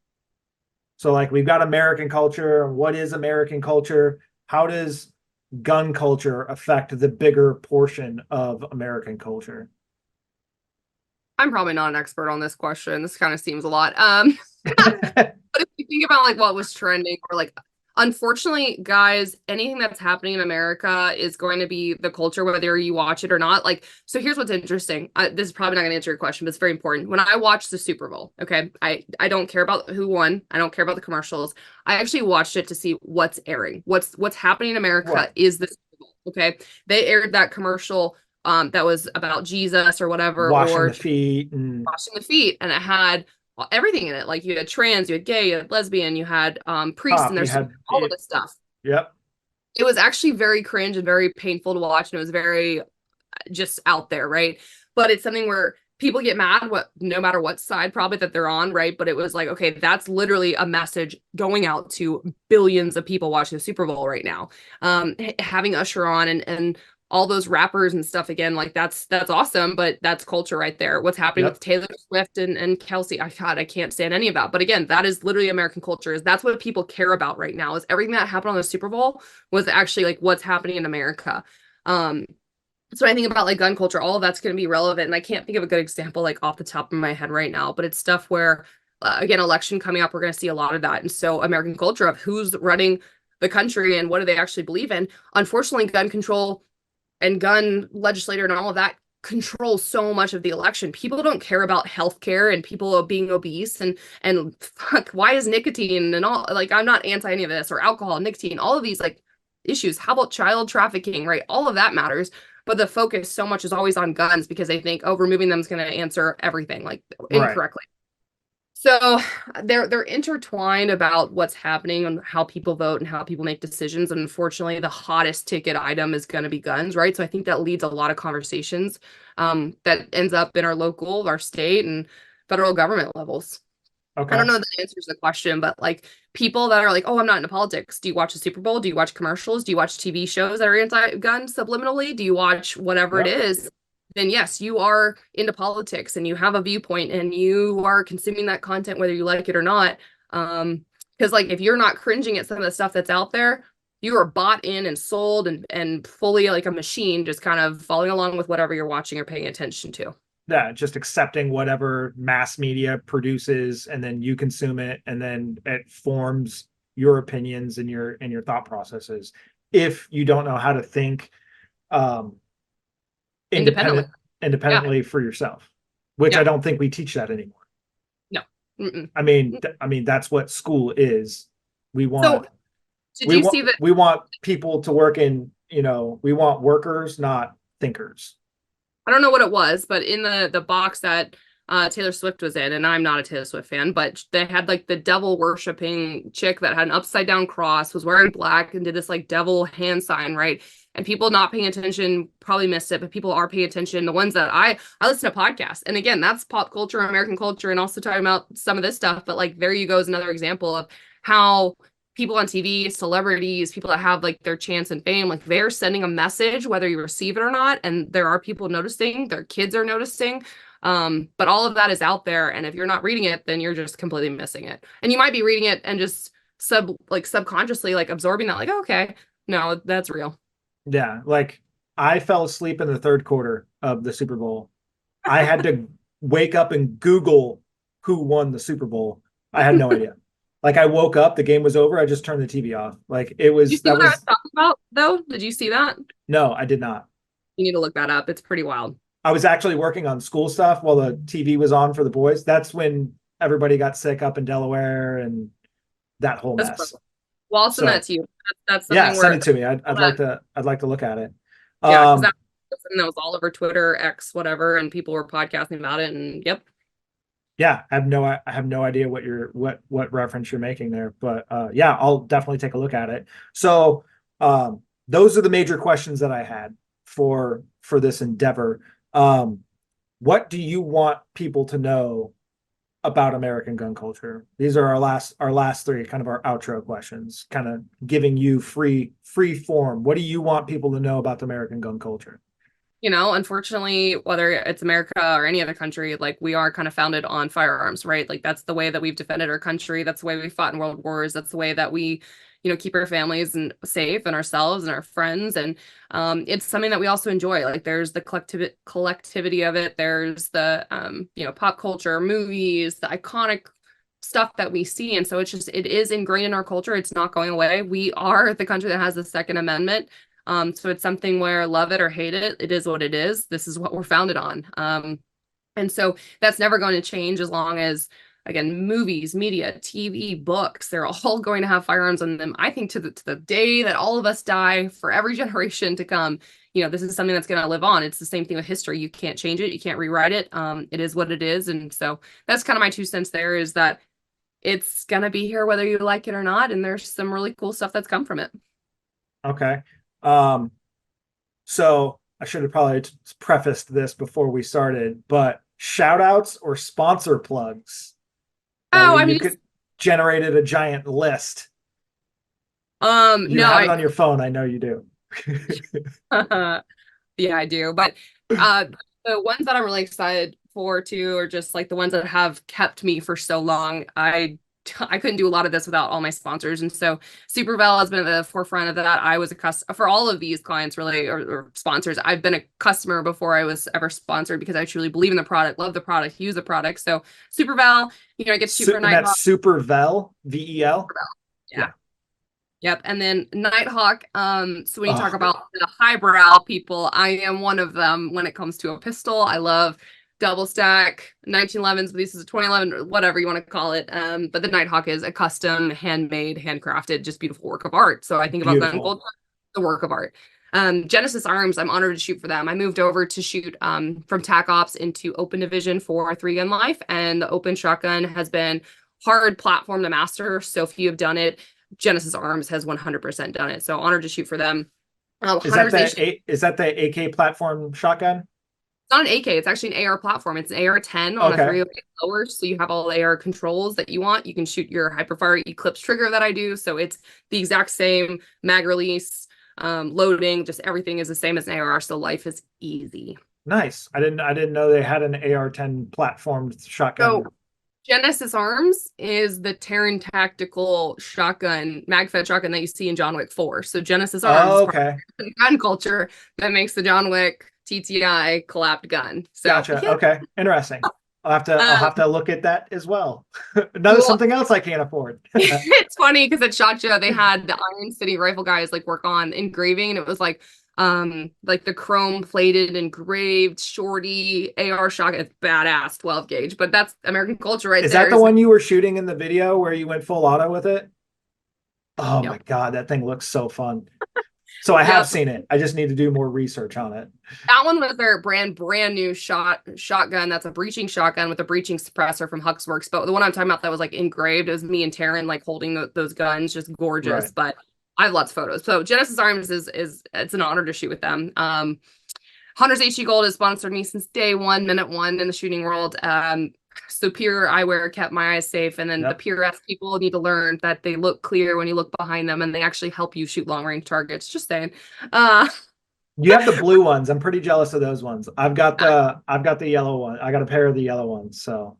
So, like, we've got American culture. What is American culture? How does gun culture affect the bigger portion of American culture? I'm probably not an expert on this question. This kind of seems a lot. But if you think about like what was trending, or like, unfortunately, guys, anything that's happening in America is going to be the culture, whether you watch it or not. Like, so here's what's interesting. This is probably not going to answer your question, but it's very important. When I watch the Super Bowl, okay, I don't care about who won. I don't care about the commercials. I actually watched it to see what's airing. What's happening in America Right. is the Super Bowl. Okay, they aired that commercial that was about Jesus or whatever, Washing or the feet and washing the feet, and it had everything in it. Like you had trans, you had gay, you had lesbian, you had priests, and top. You there's had all of this stuff. yep. It was actually very cringe and very painful to watch, and it was very just out there, right? But it's something where people get mad no matter what side probably that they're on, right? But it was like, okay, that's literally a message going out to billions of people watching the Super Bowl right now. Having Usher on and all those rappers and stuff again, like that's awesome, but that's culture right there. What's happening Yep. with Taylor Swift and Kelsey, God, I can't stand any of that. But again, that is literally American culture. Is that's what people care about right now, is everything that happened on the Super Bowl was actually like what's happening in America. So I think about like gun culture, all of that's going to be relevant. And I can't think of a good example like off the top of my head right now, but it's stuff where, again, election coming up, we're going to see a lot of that. And so American culture of who's running the country and what do they actually believe in. Unfortunately, gun control and gun legislator and all of that controls so much of the election. People don't care about healthcare and people being obese and fuck, why is nicotine and all, like, I'm not anti any of this, or alcohol, nicotine, all of these like issues. How about child trafficking, right? All of that matters. But the focus so much is always on guns because they think, oh, removing them is going to answer everything, like Right. incorrectly. So they're intertwined about what's happening and how people vote and how people make decisions. And unfortunately, the hottest ticket item is going to be guns, right? So I think that leads a lot of conversations that ends up in our local, our state, and federal government levels. I don't Okay. know that answers the question, but like people that are like, oh, I'm not into politics. Do you watch the Super Bowl? Do you watch commercials? Do you watch TV shows that are anti-gun subliminally? Do you watch whatever it Yep. is? Then yes, you are into politics and you have a viewpoint and you are consuming that content whether you like it or not. Because like if you're not cringing at some of the stuff that's out there, you are bought in and sold and fully like a machine, just kind of following along with whatever you're watching or paying attention to. Yeah, just accepting whatever mass media produces, and then you consume it, and then it forms your opinions and your thought processes. If you don't know how to think um, Independently. Yeah. independently for yourself, which I Yeah. don't think we teach that anymore. No. Mm-mm. I mean that's what school is. We So want did you see that? we want people to work in, we want workers, not thinkers. I don't know what it was, but in the box that Taylor Swift was in, and I'm not a Taylor Swift fan, but they had like the devil worshiping chick that had an upside down cross, was wearing black, and did this like devil hand sign, right? and people not paying attention probably missed it, but people are paying attention. The ones that I listen to podcasts, and again, that's pop culture, American culture, and also talking about some of this stuff. But like, there you go is another example of how people on TV, celebrities, people that have like their chance and fame, like they're sending a message, whether you receive it or not. And there are people noticing, their kids are noticing. But all of that is out there. And if you're not reading it, then you're just completely missing it. And you might be reading it and just subconsciously like absorbing that, like, oh, okay, no, that's real. Yeah. Like I fell asleep in the third quarter of the Super Bowl. I had to wake up and Google who won the Super Bowl. I had no idea. Like I woke up, the game was over. I just turned the TV off. Like it was, Did you see what I was talking about though? Did you see that? No, I did not. You need to look that up. It's pretty wild. I was actually working on school stuff while the TV was on for the boys. That's when everybody got sick up in Delaware and that whole mess. Perfect. Well, I'll send that to you. That's something yeah, send it to me. I'd like to look at it. Yeah, because that was all over Twitter, X, whatever, and people were podcasting about it. And yep. Yeah, I have no idea what reference you're making there, but yeah, I'll definitely take a look at it. So those are the major questions that I had for this endeavor. What do you want people to know about American gun culture? These are our last three, kind of our outro questions, kind of giving you free form. What do you want people to know about the American gun culture? You know, unfortunately, whether it's America or any other country, like we are kind of founded on firearms, right? Like that's the way that we've defended our country. That's the way we fought in world wars. That's the way that we, you know, keep our families and safe and ourselves and our friends. And it's something that we also enjoy. Like there's the collectivity of it. There's the, you know, pop culture, movies, the iconic stuff that we see. And so it is ingrained in our culture. It's not going away. We are the country that has the Second Amendment. So it's something where love it or hate it, it is what it is. This is what we're founded on. And so that's never going to change as long as, again, movies, media, TV, books, they're all going to have firearms on them. I think to the day that all of us die, for every generation to come, you know, this is something that's going to live on. It's the same thing with history. You can't change it. You can't rewrite it. It is what it is. And so that's kind of my 2 cents there, is that it's going to be here whether you like it or not. And there's some really cool stuff that's come from it. Okay. So I should have probably prefaced this before we started, but shout outs or sponsor plugs. Oh, I mean, you could generated a giant list. You no, have it on your phone. I know you do. Yeah, I do. But the ones that I'm really excited for too are just like the ones that have kept me for so long. I couldn't do a lot of this without all my sponsors. And so Super Vel has been at the forefront of that. I was a customer for all of these clients, really, or sponsors. I've been a customer before I was ever sponsored, because I truly believe in the product, love the product, use the product. So Super Vel, you know, I get to shoot for Nighthawk. That's Super Vel, VEL. Yeah. Yep. And then Nighthawk. So when you talk about the highbrow people, I am one of them when it comes to a pistol. I love double stack 1911s, but this is a 2011, whatever you want to call it. But the Nighthawk is a custom, handmade, handcrafted, just beautiful work of art. So I think about gun culture, the work of art. Genesis Arms, I'm honored to shoot for them. I moved over to shoot from TAC Ops into Open Division for 3-gun life, and the Open shotgun has been hard platform to master. So if you have done it, Genesis Arms has 100% done it. So honored to shoot for them. Is that the AK platform shotgun? It's not an AK. It's actually an AR platform. It's an AR-10 on a 308 lower. So you have all the AR controls that you want. You can shoot your hyperfire Eclipse trigger that I do. So it's the exact same mag release, loading, just everything is the same as an AR. So life is easy. Nice. I didn't know they had an AR-10 platform shotgun. So Genesis Arms is the Terran tactical shotgun, mag-fed shotgun that you see in John Wick 4. So Genesis Arms is gun culture that makes the John Wick TTI collabed gun. So, gotcha. Yeah. Okay. Interesting. I'll have to look at that as well. Something else I can't afford. It's funny because at SHOT Show they had the Iron City rifle guys like work on engraving, and it was like the chrome plated engraved shorty AR shotgun. It's badass 12 gauge, but that's American culture right there. Is that the one you were shooting in the video where you went full auto with it? Oh my God, that thing looks so fun. So I have seen it. I just need to do more research on it. That one was their brand new shotgun. That's a breaching shotgun with a breaching suppressor from Huxworks. But the one I'm talking about that was like engraved, it was me and Taryn like holding those guns, just gorgeous. Right. But I have lots of photos. So Genesis Arms is it's an honor to shoot with them. Hunter's HG Gold has sponsored me since day one, minute one in the shooting world. So Pure Eyewear kept my eyes safe, and then the Yep. PureS people need to learn that they look clear when you look behind them, and they actually help you shoot long range targets. Just saying. You have the blue ones. I'm pretty jealous of those ones. I've got the yellow one. I got a pair of the yellow ones. So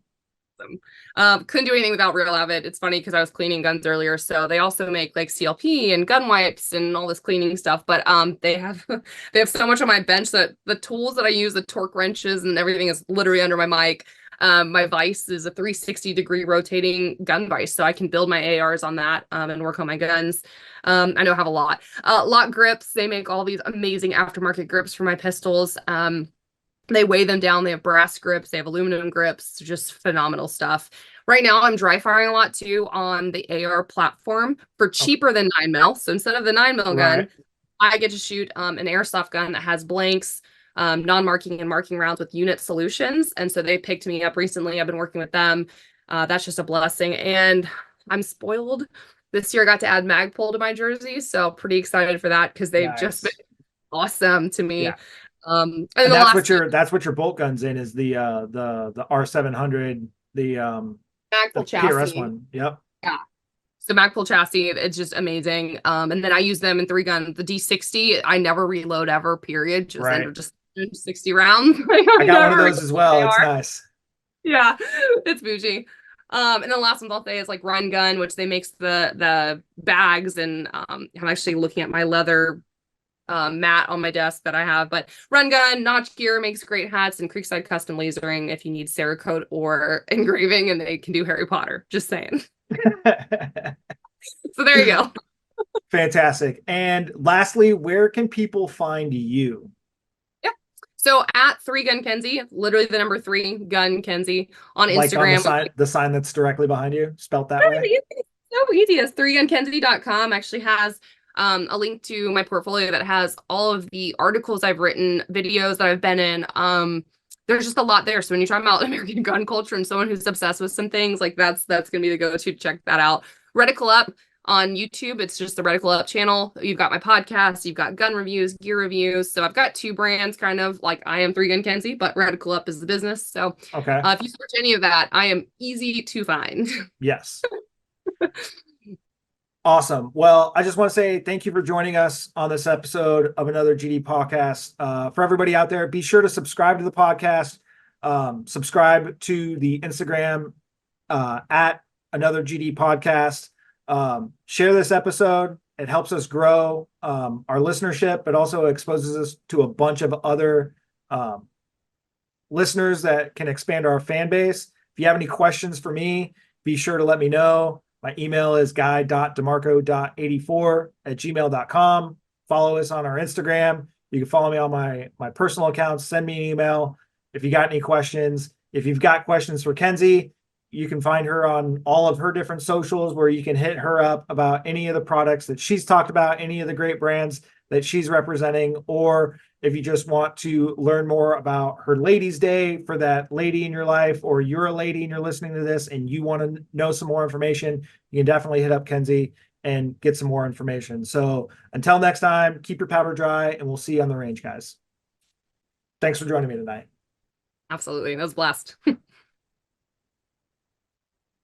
couldn't do anything without Real Avid. It's funny because I was cleaning guns earlier, so they also make like CLP and gun wipes and all this cleaning stuff. But they have they have so much on my bench that the tools that I use, the torque wrenches and everything, is literally under my mic. My vise is a 360-degree rotating gun vise, so I can build my ARs on that and work on my guns. I know I have a lot. LOK Grips, they make all these amazing aftermarket grips for my pistols. They weigh them down. They have brass grips. They have aluminum grips. Just phenomenal stuff. Right now, I'm dry firing a lot too on the AR platform for cheaper than 9mm. So instead of the 9mm gun, I get to shoot an airsoft gun that has blanks, non-marking and marking rounds with unit solutions. And so they picked me up recently. I've been working with them. That's just a blessing. And I'm spoiled. This year I got to add Magpul to my jersey. So pretty excited for that because they've just been awesome to me. Yeah. And that's what your bolt gun's in, is the R700, the Magpul chassis. PRS one. Yep. Yeah. So Magpul chassis, it's just amazing. And then I use them in 3 guns. The D60, I never reload ever, period. Just 60 rounds. I got one of those as well. It's nice. Yeah, it's bougie. And the last one I'll say is like Run Gun, which they makes the bags, and I'm actually looking at my leather mat on my desk that I have. But Run Gun, Notch Gear makes great hats, and Creekside Custom Lasering if you need Cerakote or engraving, and they can do Harry Potter. Just saying. So there you go. Fantastic. And lastly, where can people find you? Yeah. So at 3 Gun Kenzie, literally the number 3 Gun Kenzie on Instagram. On the sign that's directly behind you, spelt that way. It's so easy. It's 3gunkenzie.com. Actually has a link to my portfolio that has all of the articles I've written, videos that I've been in. There's just a lot there. So when you talk about American gun culture and someone who's obsessed with some things, like that's gonna be the go-to. Check that out. Reticle Up on YouTube. It's just the Reticle Up channel. You've got my podcast, you've got gun reviews, gear reviews. So I've got 2 brands, kind of like I am 3 Gun Kenzie, but Reticle Up is the business. So okay. If you search any of that, I am easy to find. Yes. Awesome. Well, I just want to say thank you for joining us on this episode of another GD podcast. For everybody out there, be sure to subscribe to the podcast. Subscribe to the Instagram at another GD podcast. Share this episode. It helps us grow our listenership, but also exposes us to a bunch of other listeners that can expand our fan base. If you have any questions for me, be sure to let me know. My email is guy.demarco.84@gmail.com. Follow us on our Instagram. You can follow me on my personal accounts. Send me an email if you got any questions. If you've got questions for Kenzie, you can find her on all of her different socials, where you can hit her up about any of the products that she's talked about, any of the great brands that she's representing, or if you just want to learn more about her ladies' day for that lady in your life, or you're a lady and you're listening to this and you want to know some more information, you can definitely hit up Kenzie and get some more information. So until next time, keep your powder dry, and we'll see you on the range, guys. Thanks for joining me tonight. Absolutely. That was a blast.